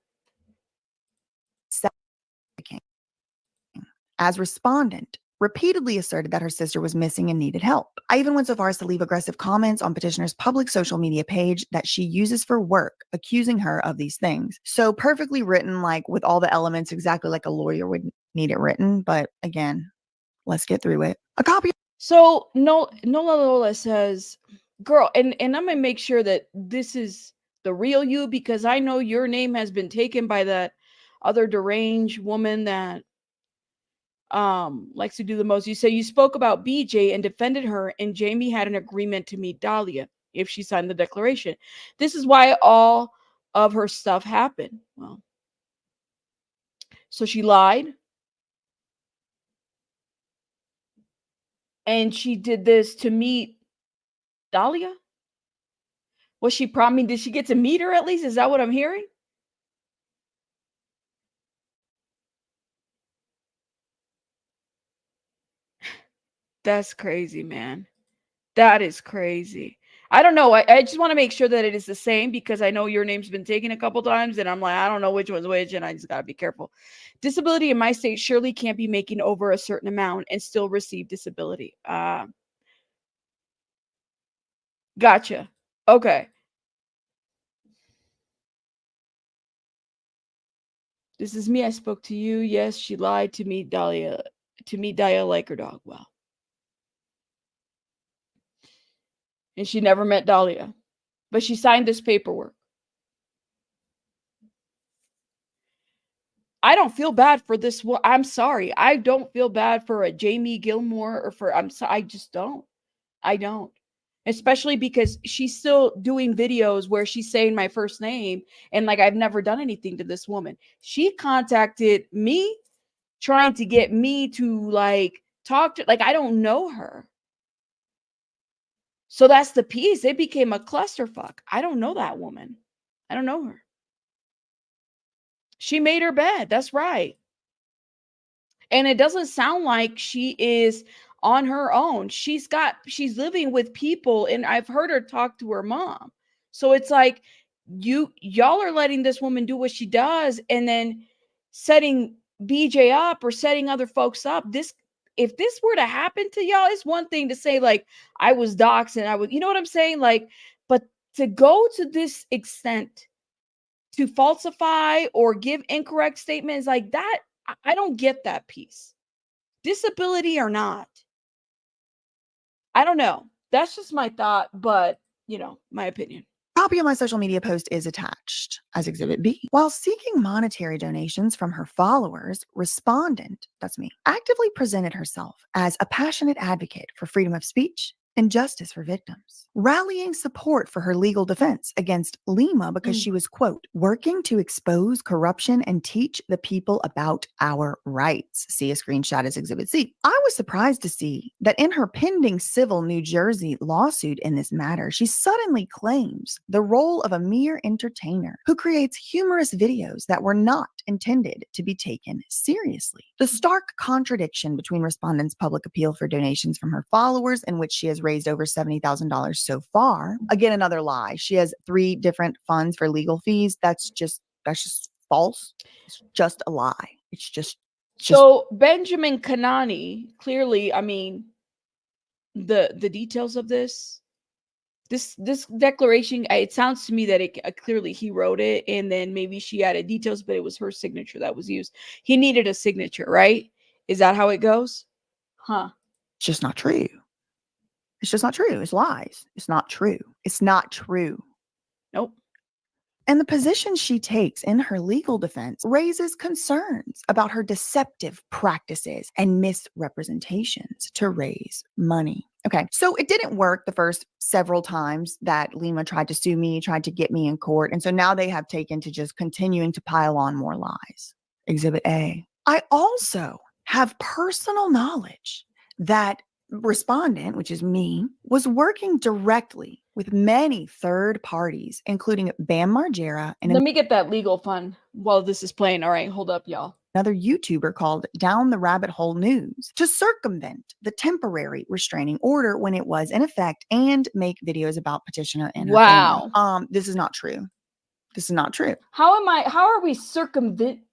As respondent, repeatedly asserted that her sister was missing and needed help. I even went so far as to leave aggressive comments on petitioner's public social media page that she uses for work, accusing her of these things. So perfectly written, like with all the elements, exactly like a lawyer would need it written. But again, let's get through it. A copy. So Nola Lola says, girl, and I'm gonna make sure that this is the real you, because I know your name has been taken by that other deranged woman that likes to do the most. You say you spoke about BJ and defended her, and Jamie had an agreement to meet Dahlia if she signed the declaration. This is why all of her stuff happened. Well, so she lied, and she did this to meet Dahlia. Was she promised? Did she get to meet her at least? Is that what I'm hearing? That's crazy, man. That is crazy. I don't know. I just want to make sure that it is the same, because I know your name's been taken a couple times and I'm like, I don't know which one's which, and I just got to be careful. Disability in my state surely can't be making over a certain amount and still receive disability. Gotcha. Okay. This is me. I spoke to you. Yes, she lied to meet Dahlia. To meet Dahlia like her dog. Well. And she never met Dahlia. But she signed this paperwork. I don't feel bad for this. I'm sorry. I don't feel bad for a Jamie Gilmore or for, I just don't. I don't. Especially because she's still doing videos where she's saying my first name, and like, I've never done anything to this woman. She contacted me trying to get me to like talk to, like, I don't know her. So that's the piece. It became a clusterfuck. I don't know that woman. I don't know her. She made her bed. That's right. And it doesn't sound like she is on her own. She's living with people, and I've heard her talk to her mom. So it's like, y'all are letting this woman do what she does, and then setting BJ up or setting other folks up. If this were to happen to y'all, it's one thing to say like, I was doxxed and I was, you know what I'm saying? Like, but to go to this extent to falsify or give incorrect statements like that, I don't get that piece. Disability or not. I don't know. That's just my thought, but my opinion. Copy of my social media post is attached as Exhibit B. While seeking monetary donations from her followers, respondent, that's me, actively presented herself as a passionate advocate for freedom of speech and justice for victims, rallying support for her legal defense against Lima because she was, quote, working to expose corruption and teach the people about our rights. See a screenshot as Exhibit C. I was surprised to see that in her pending civil New Jersey lawsuit in this matter, she suddenly claims the role of a mere entertainer who creates humorous videos that were not intended to be taken seriously. The stark contradiction between respondents' public appeal for donations from her followers, in which she has raised over $70,000 so far. Again, another lie. She has 3 different funds for legal fees. That's just false. It's just a lie. It's just so Benjamin Kanani, clearly, I mean, the details of this declaration, it sounds to me that it clearly he wrote it, and then maybe she added details, but it was her signature that was used. He needed a signature, right? Is that how it goes? Huh? It's just not true. It's just not true. It's lies. It's not true. It's not true. Nope. And the position she takes in her legal defense raises concerns about her deceptive practices and misrepresentations to raise money. Okay, so it didn't work the first several times that Lima tried to sue me, tried to get me in court. And so now they have taken to just continuing to pile on more lies. Exhibit A. I also have personal knowledge that respondent, which is me, was working directly with many third parties, including Bam Margera and let me get that legal fund while this is playing. All right, hold up, y'all. Another YouTuber called Down the Rabbit Hole News to circumvent the temporary restraining order when it was in effect and make videos about petitioner and her family. This is not true. This is not true. How are we circumventing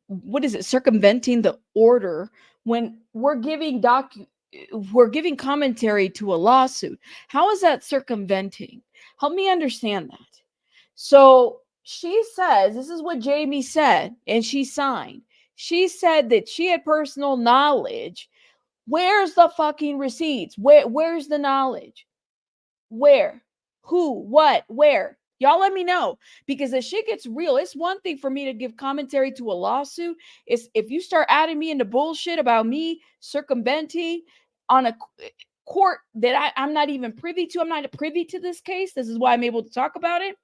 the order when we're giving commentary to a lawsuit? How is that circumventing? Help me understand that. So she says, this is what Jamie said, and she signed. She said that she had personal knowledge. Where's the fucking receipts? Where's the knowledge? Where? Who? What? Where? Y'all let me know, because if shit gets real, it's one thing for me to give commentary to a lawsuit. It's if you start adding me into bullshit about me circumventing on a court that I'm not even privy to. I'm not privy to this case. This is why I'm able to talk about it.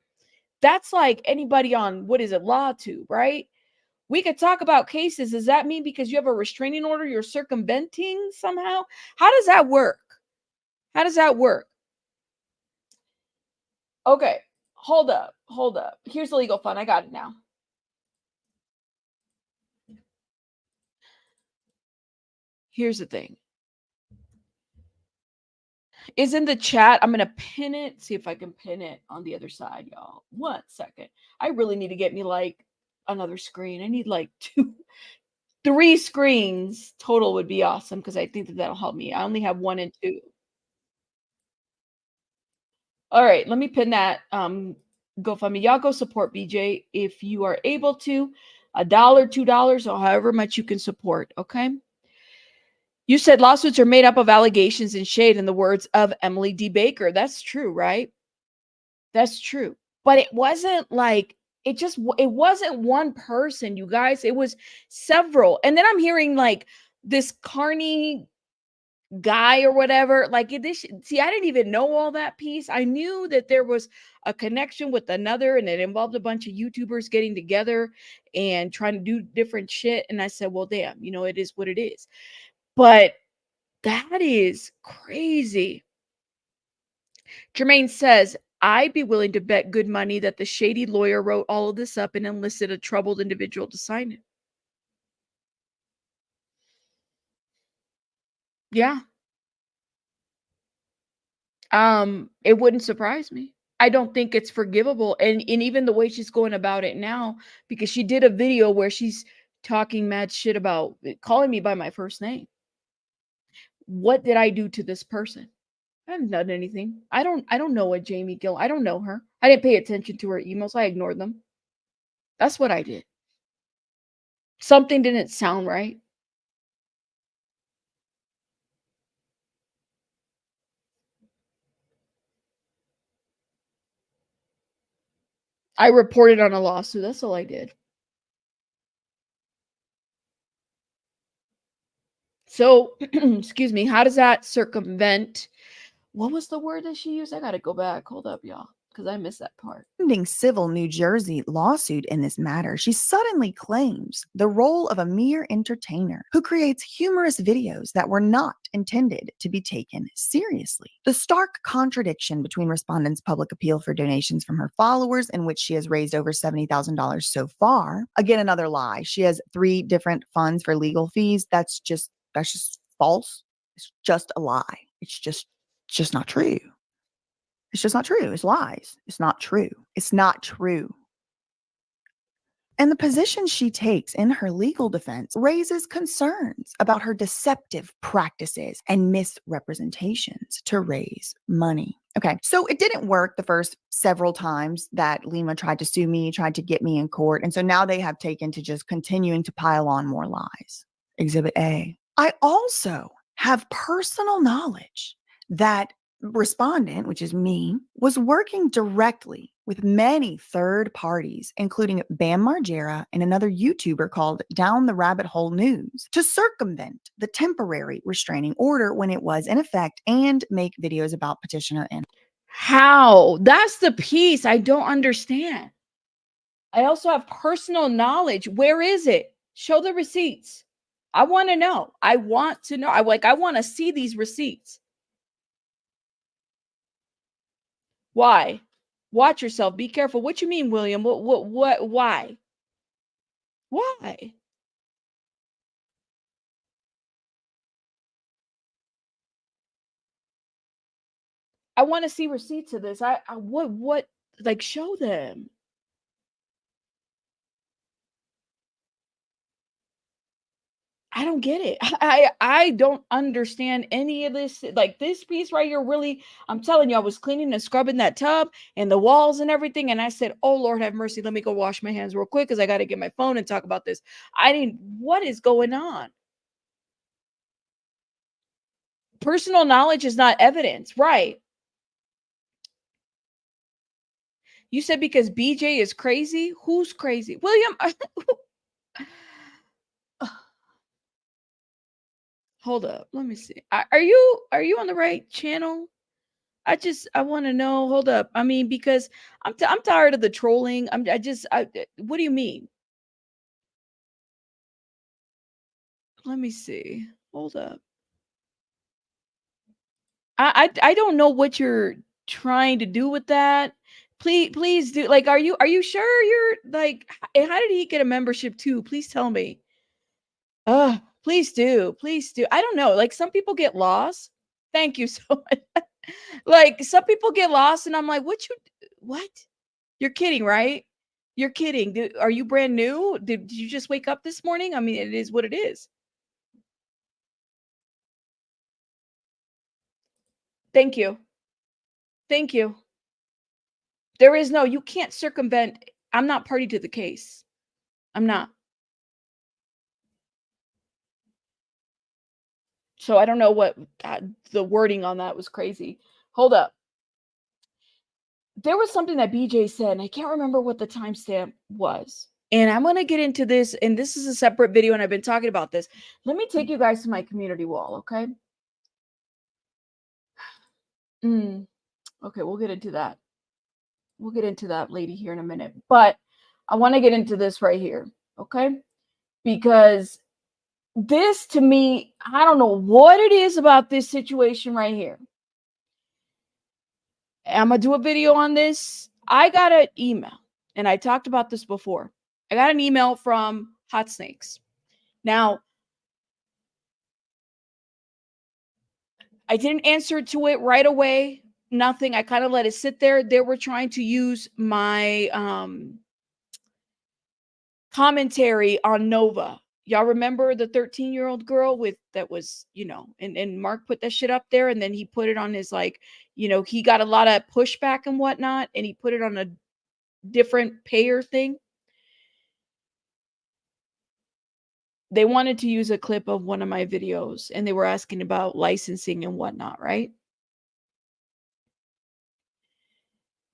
That's like anybody on, what is it, LawTube, right? We could talk about cases. Does that mean because you have a restraining order, you're circumventing somehow? How does that work? How does that work? Okay, hold up. Here's the legal fund. I got it now. Here's the thing. Is in the chat. I'm going to pin it. See if I can pin it on the other side, y'all. 1 second. I really need to get me like another screen. I need like 3 screens total would be awesome, because I think that'll help me. I only have 1 and 2. All right, let me pin that GoFundMe. Y'all go support BJ if you are able to. $1, $2, or however much you can support, okay? You said lawsuits are made up of allegations and shade, in the words of Emily D. Baker. That's true, right? That's true. But it wasn't like, it wasn't one person, you guys. It was several. And then I'm hearing like this Carney guy or whatever, like this. See, I didn't even know all that piece. I knew that there was a connection with another, and it involved a bunch of YouTubers getting together and trying to do different shit. And I said, well, damn, it is what it is. But that is crazy. Jermaine says, I'd be willing to bet good money that the shady lawyer wrote all of this up and enlisted a troubled individual to sign it. Yeah. It wouldn't surprise me. I don't think it's forgivable. And even the way she's going about it now, because she did a video where she's talking mad shit about calling me by my first name. What did I do to this person? I haven't done anything. I don't know what Jamie Gill. I don't know her. I didn't pay attention to her emails. I ignored them. That's what I did. Something didn't sound right. I reported on a lawsuit. That's all I did. So, excuse me, how does that circumvent? What was the word that she used? I got to go back. Hold up, y'all, because I missed that part. Civil New Jersey lawsuit in this matter, she suddenly claims the role of a mere entertainer who creates humorous videos that were not intended to be taken seriously. The stark contradiction between respondents' public appeal for donations from her followers, in which she has raised over $70,000 so far. Again, another lie. She has 3 different funds for legal fees. That's just false. It's just a lie. It's just not true. It's just not true. It's lies. It's not true. It's not true. And the position she takes in her legal defense raises concerns about her deceptive practices and misrepresentations to raise money. Okay, so it didn't work the first several times that Lima tried to sue me, tried to get me in court. And so now they have taken to just continuing to pile on more lies. Exhibit A. I also have personal knowledge that respondent, which is me, was working directly with many third parties, including Bam Margera and another YouTuber called Down the Rabbit Hole News, to circumvent the temporary restraining order when it was in effect and make videos about petitioner and How? That's the piece I don't understand. I also have personal knowledge. Where is it? Show the receipts. I want to know. I want to know. I want to see these receipts. Why? Watch yourself. Be careful. What you mean, William? Why? Why? I want to see receipts of this. What, like, show them. I don't get it. I don't understand any of this. Like this piece right here, really, I'm telling you, I was cleaning and scrubbing that tub and the walls and everything. And I said, oh, Lord, have mercy. Let me go wash my hands real quick because I got to get my phone and talk about this. What is going on? Personal knowledge is not evidence, right? You said because BJ is crazy? Who's crazy? William, hold up. Let me see. Are you on the right channel? I want to know. Hold up. I mean, because I'm tired of the trolling. What do you mean? Let me see. Hold up. I don't know what you're trying to do with that. Please do. Like, are you sure you're like? How did he get a membership too? Please tell me. Please do. Please do. I don't know. Like some people get lost. Thank you so much. Like some people get lost, and I'm like, what? You're kidding, right? You're kidding. Are you brand new? Did you just wake up this morning? I mean, it is what it is. Thank you. Thank you. You can't circumvent. I'm not party to the case. I'm not. So I don't know what the wording on that was crazy. Hold up. There was something that BJ said, and I can't remember what the timestamp was. And I'm going to get into this, and this is a separate video, and I've been talking about this. Let me take you guys to my community wall, okay? Okay, we'll get into that. We'll get into that lady here in a minute. But I want to get into this right here, okay? Because this to me, I don't know what it is about this situation right here. I'm going to do a video on this. I got an email, and I talked about this before. I got an email from Hot Snakes. Now, I didn't answer to it right away. Nothing. I kind of let it sit there. They were trying to use my commentary on Nova. Y'all remember the 13-year-old girl with that was, and Mark put that shit up there, and then he put it on his, like, he got a lot of pushback and whatnot, and he put it on a different payer thing. They wanted to use a clip of one of my videos, and they were asking about licensing and whatnot, right?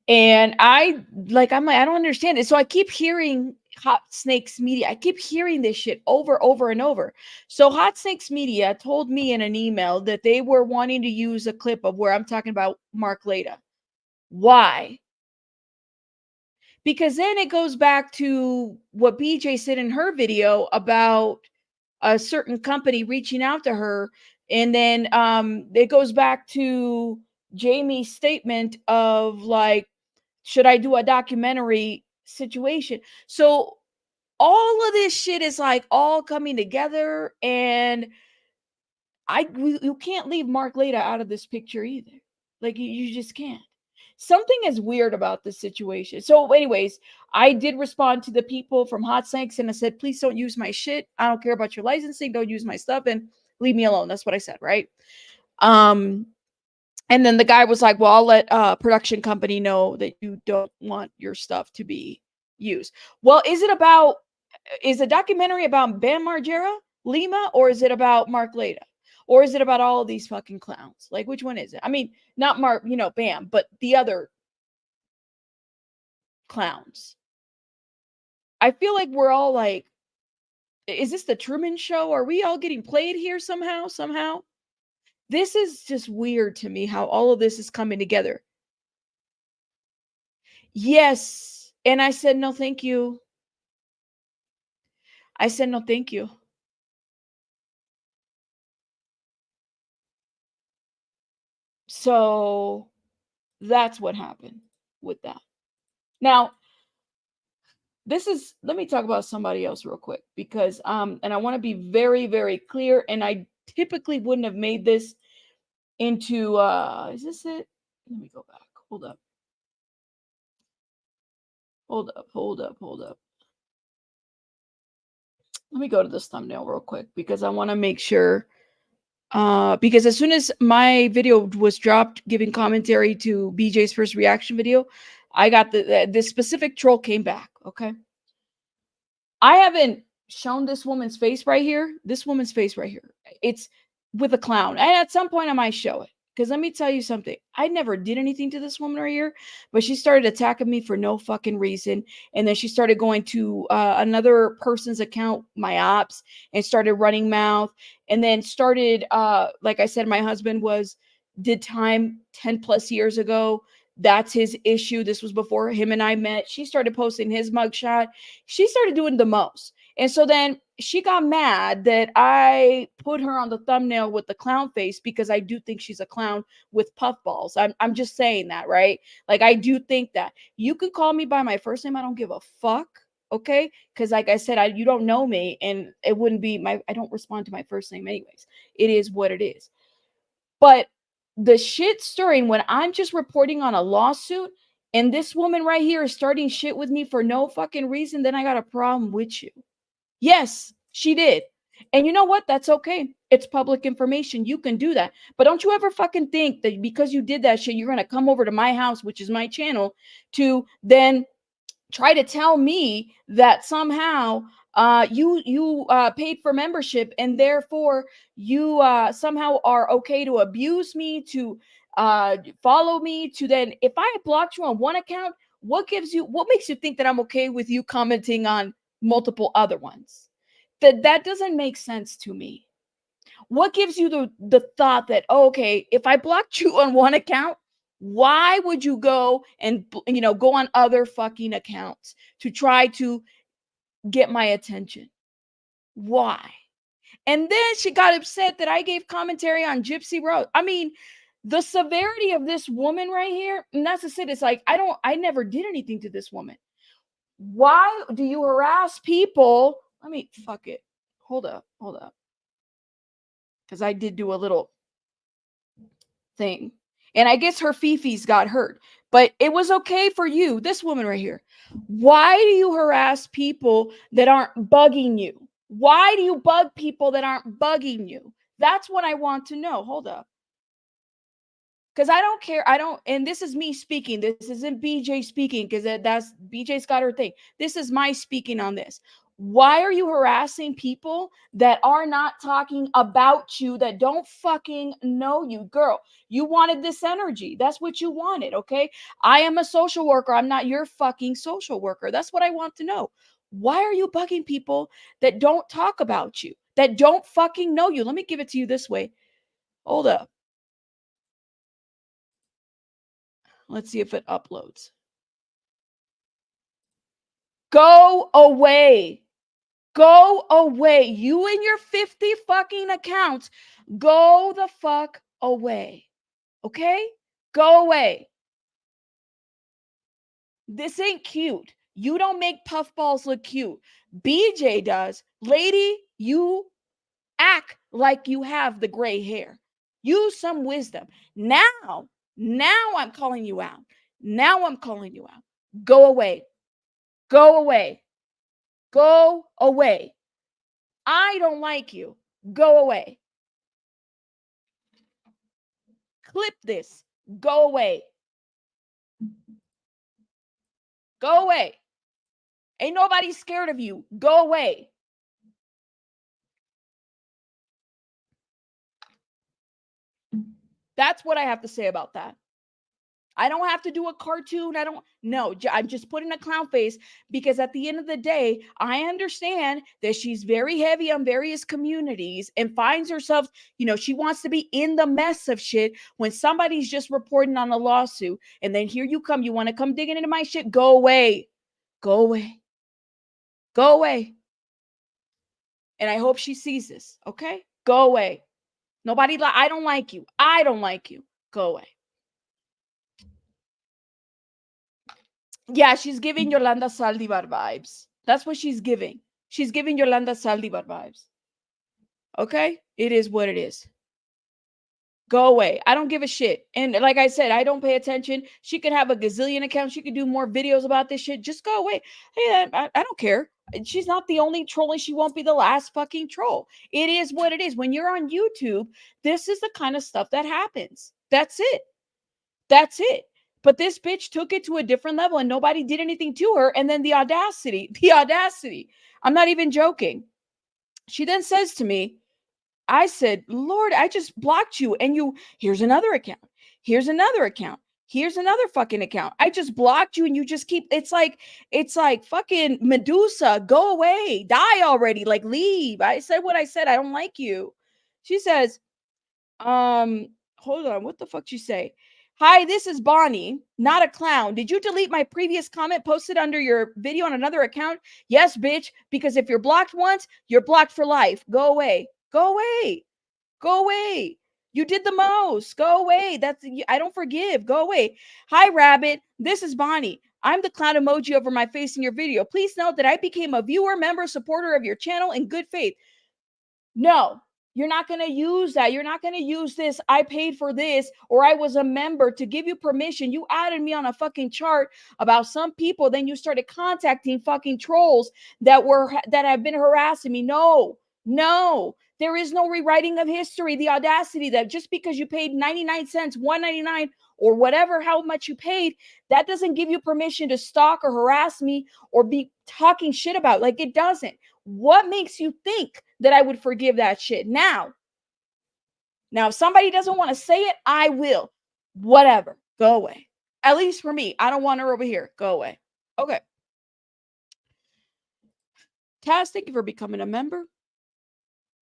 And I'm like, I don't understand it. So I keep hearing Hot Snakes Media. I keep hearing this shit over and over. So Hot Snakes Media told me in an email that they were wanting to use a clip of where I'm talking about Mark Laita. Why? Because then it goes back to what BJ said in her video about a certain company reaching out to her. And then it goes back to Jamie's statement of like, should I do a documentary situation? So all of this shit is like all coming together, and you can't leave Mark Laita out of this picture either. Like you just can't. Something is weird about this situation. So, anyways, I did respond to the people from Hot Snakes, and I said, please don't use my shit. I don't care about your licensing. Don't use my stuff and leave me alone. That's what I said, right? And then the guy was like, well, I'll let production company know that you don't want your stuff to be used. Well, is the documentary about Bam Margera, Lima, or is it about Mark Laita? Or is it about all of these fucking clowns? Like, which one is it? I mean, not Mark, Bam, but the other clowns. I feel like we're all like, is this the Truman Show? Are we all getting played here somehow? This is just weird to me how all of this is coming together. Yes. And I said, no, thank you. I said, no, thank you. So that's what happened with that. Now, let me talk about somebody else real quick, because and I want to be very, very clear, and I typically wouldn't have made this into is this it? Let me go back. Hold up. Let me go to this thumbnail real quick, because I want to make sure because as soon as my video was dropped giving commentary to BJ's first reaction video, I got this specific troll came back. Okay. I haven't shown this woman's face right here. This woman's face right here. It's with a clown. And at some point I might show it. Because let me tell you something. I never did anything to this woman right here, but she started attacking me for no fucking reason. And then she started going to another person's account, my ops, and started running mouth. And then started, like I said, my husband did time 10 plus years ago. That's his issue. This was before him and I met. She started posting his mugshot. She started doing the most. And so then she got mad that I put her on the thumbnail with the clown face, because I do think she's a clown with puffballs. I'm just saying that, right? Like, I do think that. You could call me by my first name. I don't give a fuck. Okay? Because like I said, you don't know me, and it wouldn't be I don't respond to my first name anyways. It is what it is. But the shit stirring when I'm just reporting on a lawsuit, and this woman right here is starting shit with me for no fucking reason, then I got a problem with you. Yes, she did. And you know what? That's okay. It's public information. You can do that. But don't you ever fucking think that because you did that shit, you're going to come over to my house, which is my channel, to then try to tell me that somehow you paid for membership, and therefore you somehow are okay to abuse me, to follow me, to then, if I blocked you on one account, what makes you think that I'm okay with you commenting on multiple other ones? That doesn't make sense to me. What gives you the thought that, oh, okay, if I blocked you on one account, why would you go and go on other fucking accounts to try to get my attention? Why? And then she got upset that I gave commentary on Gypsy Rose. I mean, the severity of this woman right here, and that's just it. It's like, I never did anything to this woman. Why do you harass people? Fuck it. Hold up. Because I did do a little thing. And I guess her fifis got hurt. But it was okay for you, this woman right here. Why do you harass people that aren't bugging you? Why do you bug people that aren't bugging you? That's what I want to know. Hold up. Because I don't care. And this is me speaking. This isn't BJ speaking, because that's BJ's got her thing. This is my speaking on this. Why are you harassing people that are not talking about you, that don't fucking know you? Girl, you wanted this energy. That's what you wanted, okay? I am a social worker. I'm not your fucking social worker. That's what I want to know. Why are you bugging people that don't talk about you, that don't fucking know you? Let me give it to you this way. Hold up. Let's see if it uploads. Go away. Go away. You and your 50 fucking accounts, go the fuck away. Okay? Go away. This ain't cute. You don't make puffballs look cute. BJ does. Lady, you act like you have the gray hair. Use some wisdom. Now I'm calling you out. Now I'm calling you out. Go away. Go away. Go away. I don't like you. Go away. Clip this. Go away. Go away. Ain't nobody scared of you. Go away. That's what I have to say about that. I don't have to do a cartoon. I'm just putting a clown face, because at the end of the day, I understand that she's very heavy on various communities and finds herself, she wants to be in the mess of shit when somebody's just reporting on a lawsuit. And then here you come. You want to come digging into my shit? Go away. Go away. Go away. And I hope she sees this. Okay? Go away. I don't like you. I don't like you. Go away. Yeah, she's giving Yolanda Saldivar vibes. That's what she's giving. She's giving Yolanda Saldivar vibes. Okay? It is what it is. Go away. I don't give a shit. And like I said, I don't pay attention. She could have a gazillion accounts. She could do more videos about this shit. Just go away. Hey, I don't care. She's not the only troll, and she won't be the last fucking troll. It is what it is. When you're on YouTube, this is the kind of stuff that happens. That's it. That's it. But this bitch took it to a different level, and nobody did anything to her. And then the audacity. I'm not even joking. She then says to me, I said, Lord, I just blocked you. And here's another account. Here's another account. Here's another fucking account. I just blocked you, and you just keep, it's like fucking Medusa, go away, die already, like leave. I said what I said. I don't like you. She says, hold on. What the fuck she say? Hi, this is Bonnie, not a clown. Did you delete my previous comment posted under your video on another account? Yes, bitch, because if you're blocked once, you're blocked for life. Go away. Go away. Go away. You did the most. Go away. I don't forgive. Go away. Hi, Rabbit. This is Bonnie. I'm the clown emoji over my face in your video. Please note that I became a viewer, member, supporter of your channel in good faith. No, you're not going to use that. You're not going to use this. I paid for this, or I was a member to give you permission. You added me on a fucking chart about some people. Then you started contacting fucking trolls that have been harassing me. No, there is no rewriting of history. The audacity that just because you paid 99 cents, 1.99, or whatever, how much you paid, that doesn't give you permission to stalk or harass me or be talking shit about. Like, it doesn't. What makes you think that I would forgive that shit? Now, if somebody doesn't want to say it, I will. Whatever. Go away. At least for me. I don't want her over here. Go away. Okay. Taz, thank you for becoming a member.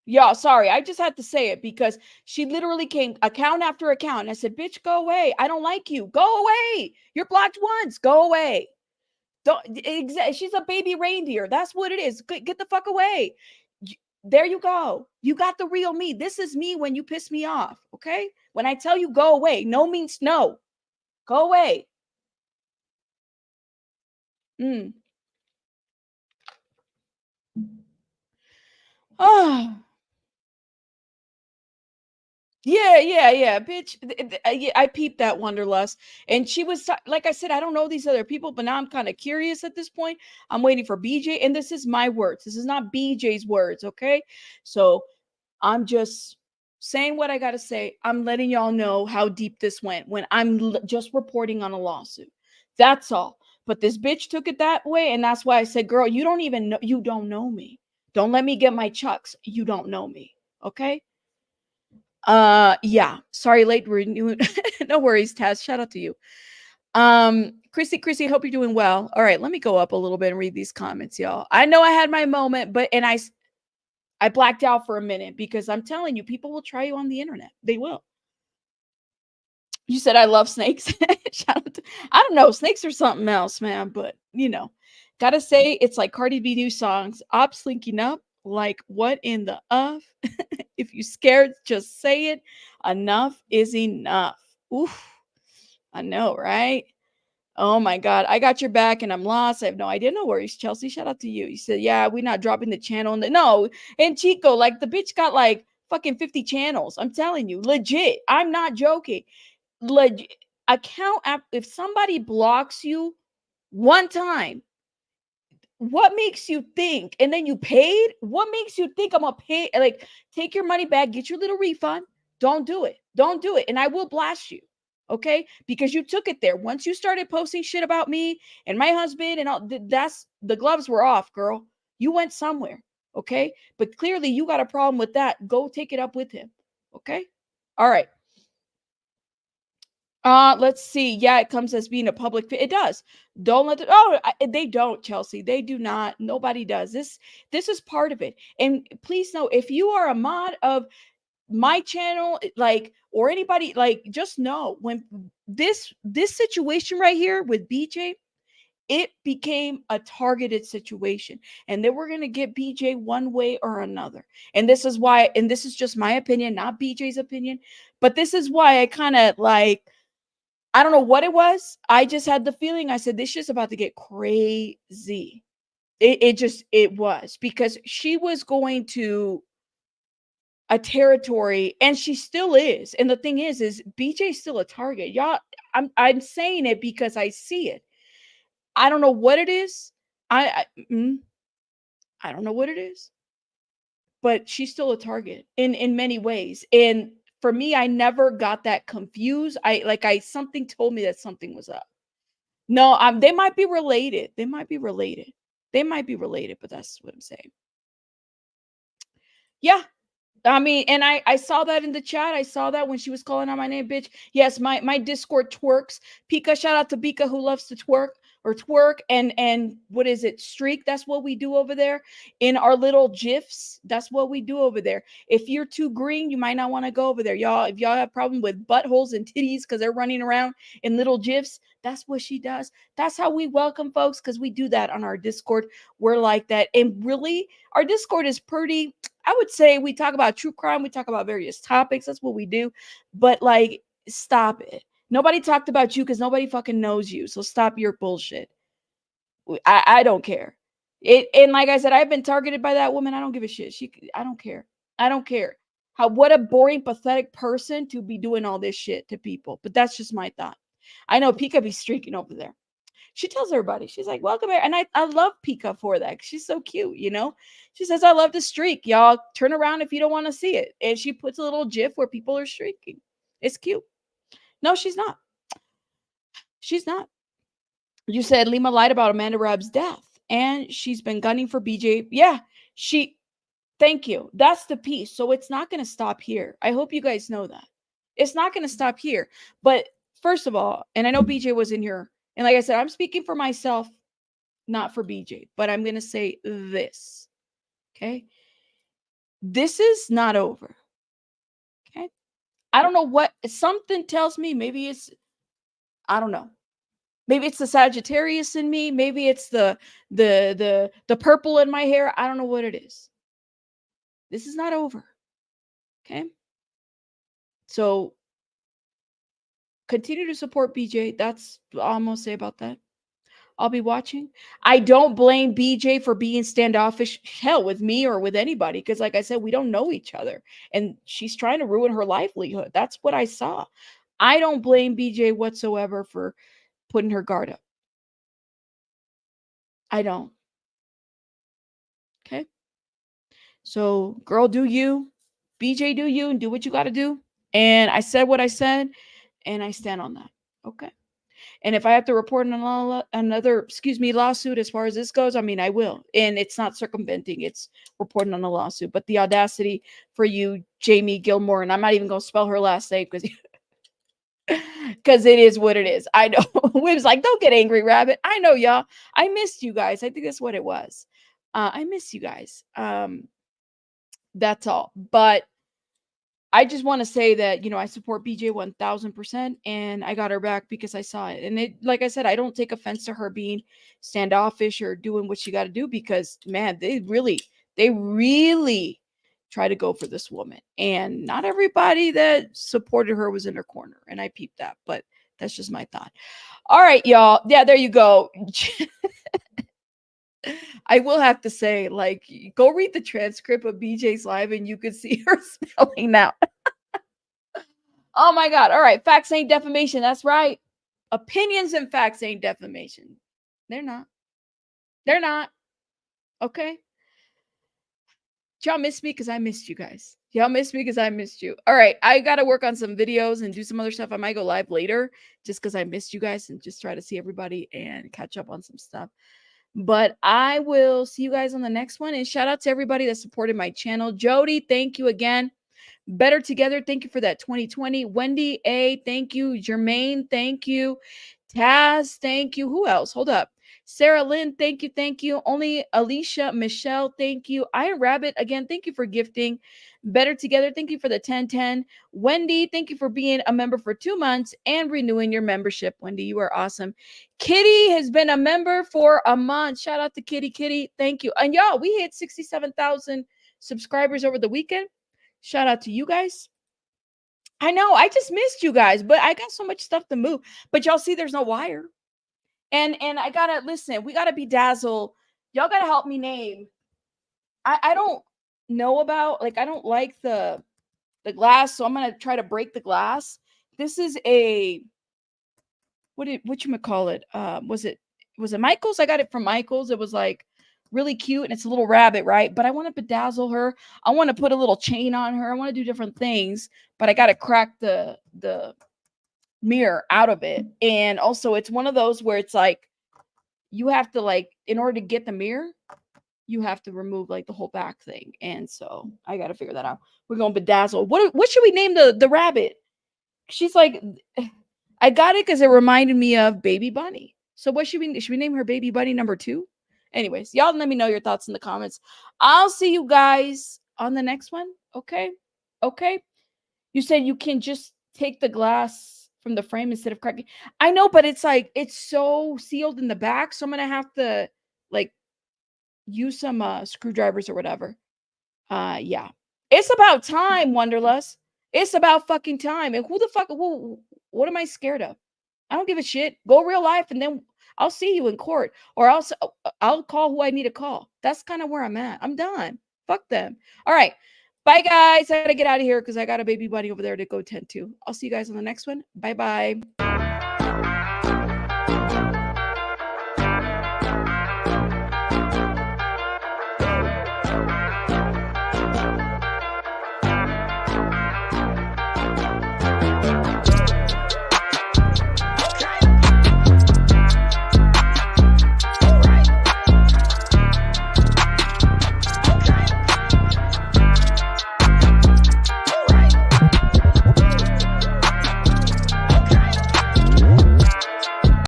Yeah, sorry. I just had to say it because she literally came account after account. And I said, bitch, go away. I don't like you. Go away. You're blocked once. Go away. She's a baby reindeer. That's what it is. Get the fuck away. There you go. You got the real me. This is me when you piss me off. Okay? When I tell you go away, no means no. Go away. Oh. Yeah, bitch. I peeped that Wanderlust, and she was like I said, I don't know these other people, but now I'm kind of curious at this point. I'm waiting for BJ, and this is my words. This is not BJ's words, okay? So I'm just saying what I got to say. I'm letting y'all know how deep this went when I'm just reporting on a lawsuit. That's all. But this bitch took it that way, and that's why I said, girl, you don't even know. You don't know me. Don't let me get my chucks. You don't know me, okay? Yeah, sorry, late renew. No worries, Taz, shout out to you. Chrissy, hope you're doing well. All right, let me go up a little bit and read these comments, y'all. I know I had my moment, but and I blacked out for a minute because I'm telling you, people will try you on the internet. They will. You said I love snakes. Shout out to, I don't know, snakes are something else, man, but you know, gotta say it's like Cardi B new songs, op slinking up, like what in the if you scared, just say it. Enough is enough. Oof. I know, right? Oh my God. I got your back and I'm lost. I have no idea. No worries, Chelsea. Shout out to you. You said, yeah, we're not dropping the channel. No. And Chico, like the bitch got like fucking 50 channels. I'm telling you, legit. I'm not joking. Legit. Account app. If somebody blocks you one time, what makes you think, and then you paid, what makes you think I'm gonna pay, like, take your money back, get your little refund? Don't do it, and I will blast you, okay, because you took it there. Once you started posting shit about me and my husband and all, that's the gloves were off, girl. You went somewhere, okay, but clearly you got a problem with that. Go take it up with him, okay. All right. Let's see. Yeah, it comes as being a public. It does. Don't let it. Oh, they don't, Chelsea. They do not. Nobody does. This is part of it. And please know, if you are a mod of my channel, like, or anybody, like, just know when this situation right here with BJ, it became a targeted situation, and they were gonna get BJ one way or another. And this is why. And this is just my opinion, not BJ's opinion. But this is why I kind of like I don't know what it was. I just had the feeling. I said, this shit's about to get crazy. It was because she was going to a territory and she still is. And the thing is BJ's still a target. Y'all, I'm saying it because I see it. I don't know what it is. I don't know what it is, but she's still a target in many ways. And for me, I never got that confused. I something told me that something was up. No, they might be related. They might be related. They might be related, but that's what I'm saying. Yeah, I mean, and I saw that in the chat. I saw that when she was calling out my name, bitch. Yes, my Discord twerks. Pika, shout out to Pika who loves to twerk and what is it? Streak. That's what we do over there in our little gifs. That's what we do over there. If you're too green, you might not want to go over there, y'all. If y'all have problem with buttholes and titties because they're running around in little gifs, that's what she does. That's how we welcome folks because we do that on our Discord. We're like that, and really, our Discord is pretty. I would say we talk about true crime, we talk about various topics. That's what we do. But like, stop it. Nobody talked about you because nobody fucking knows you. So stop your bullshit. I don't care. It and like I said, I've been targeted by that woman. I don't give a shit. I don't care. I don't care. How what a boring, pathetic person to be doing all this shit to people. But that's just my thought. I know Pika be streaking over there. She tells everybody, she's like, welcome here. And I love Pika for that. She's so cute, you know? She says, I love to streak. Y'all turn around if you don't want to see it. And she puts a little gif where people are streaking. It's cute. No, she's not. She's not. You said Lima lied about Amanda Rabb's death. And she's been gunning for BJ. Yeah, thank you. That's the piece. So it's not going to stop here. I hope you guys know that. It's not going to stop here. But first of all, and I know BJ was in here. And like I said, I'm speaking for myself, not for BJ, but I'm going to say this. Okay. This is not over. Okay. I don't know what something tells me. Maybe I don't know. Maybe it's the Sagittarius in me. Maybe it's the purple in my hair. I don't know what it is. This is not over. Okay. So continue to support BJ. That's all I'm going to say about that. I'll be watching. I don't blame BJ for being standoffish, hell, with me or with anybody, because like I said, we don't know each other. And she's trying to ruin her livelihood. That's what I saw. I don't blame BJ whatsoever for putting her guard up. I don't. Okay. So, girl, do you. BJ, do you, and do what you got to do. And I said what I said, and I stand on that. Okay. And if I have to report another, lawsuit as far as this goes, I mean, I will. And it's not circumventing, it's reporting on a lawsuit. But the audacity for you, Jamie Gilmore, and I'm not even going to spell her last name because it is what it is. I know. We was like, don't get angry, Rabbit. I know, y'all. I missed you guys. I think that's what it was. I miss you guys. That's all. But I just want to say that, I support BJ 1000%, and I got her back because I saw it. And it, like I said, I don't take offense to her being standoffish or doing what she got to do, because man, they really try to go for this woman. And not everybody that supported her was in her corner. And I peeped that, but that's just my thought. All right, y'all. Yeah, there you go. I will have to say, like, go read the transcript of BJ's live and you could see her spelling out. Oh my God. All right. Facts ain't defamation. That's right. Opinions and facts ain't defamation. They're not. They're not. Okay. Y'all miss me because I missed you guys. Y'all miss me because I missed you. All right. I got to work on some videos and do some other stuff. I might go live later just because I missed you guys and just try to see everybody and catch up on some stuff. But I will see you guys on the next one. And shout out to everybody that supported my channel. Jody, thank you again. Better Together, thank you for that 2020. Wendy A, thank you. Jermaine, thank you. Taz, thank you. Who else? Hold up. Sarah Lynn, thank you. Thank you. Only Alicia, Michelle, thank you. Iron Rabbit, again, thank you for gifting. Better Together, thank you for the 1010. Wendy, thank you for being a member for 2 months and renewing your membership. Wendy, you are awesome. Kitty has been a member for a month. Shout out to Kitty. Kitty, thank you. And y'all, we hit 67,000 subscribers over the weekend. Shout out to you guys. I know, I just missed you guys, but I got so much stuff to move. But y'all see there's no wire. And I gotta listen, we gotta bedazzle. Y'all gotta help me name. I don't know about, like, I don't like the glass, so I'm gonna try to break the glass. This is a what you call it? Was it Michael's? I got it from Michael's. It was like really cute, and it's a little rabbit, right? But I want to bedazzle her. I want to put a little chain on her. I want to do different things, but I got to crack the mirror out of it. And also, it's one of those where it's like you have to, like, in order to get the mirror, you have to remove like the whole back thing. And so I got to figure that out. We're going to bedazzle. What should we name the rabbit? She's like, I got it because it reminded me of Baby Bunny. So what should we name her Baby Bunny number 2? Anyways, y'all let me know your thoughts in the comments. I'll see you guys on the next one. Okay. You said you can just take the glass from the frame instead of cracking. I know, but it's like, it's so sealed in the back. So I'm going to have to, like, use some screwdrivers or whatever. Yeah. It's about time, Wonderlust. It's about fucking time. And what am I scared of? I don't give a shit. Go real life, and then I'll see you in court, or I'll call who I need to call. That's kind of where I'm at. I'm done. Fuck them. All right. Bye, guys. I gotta get out of here because I got a baby bunny over there to go tend to. I'll see you guys on the next one. Bye-bye.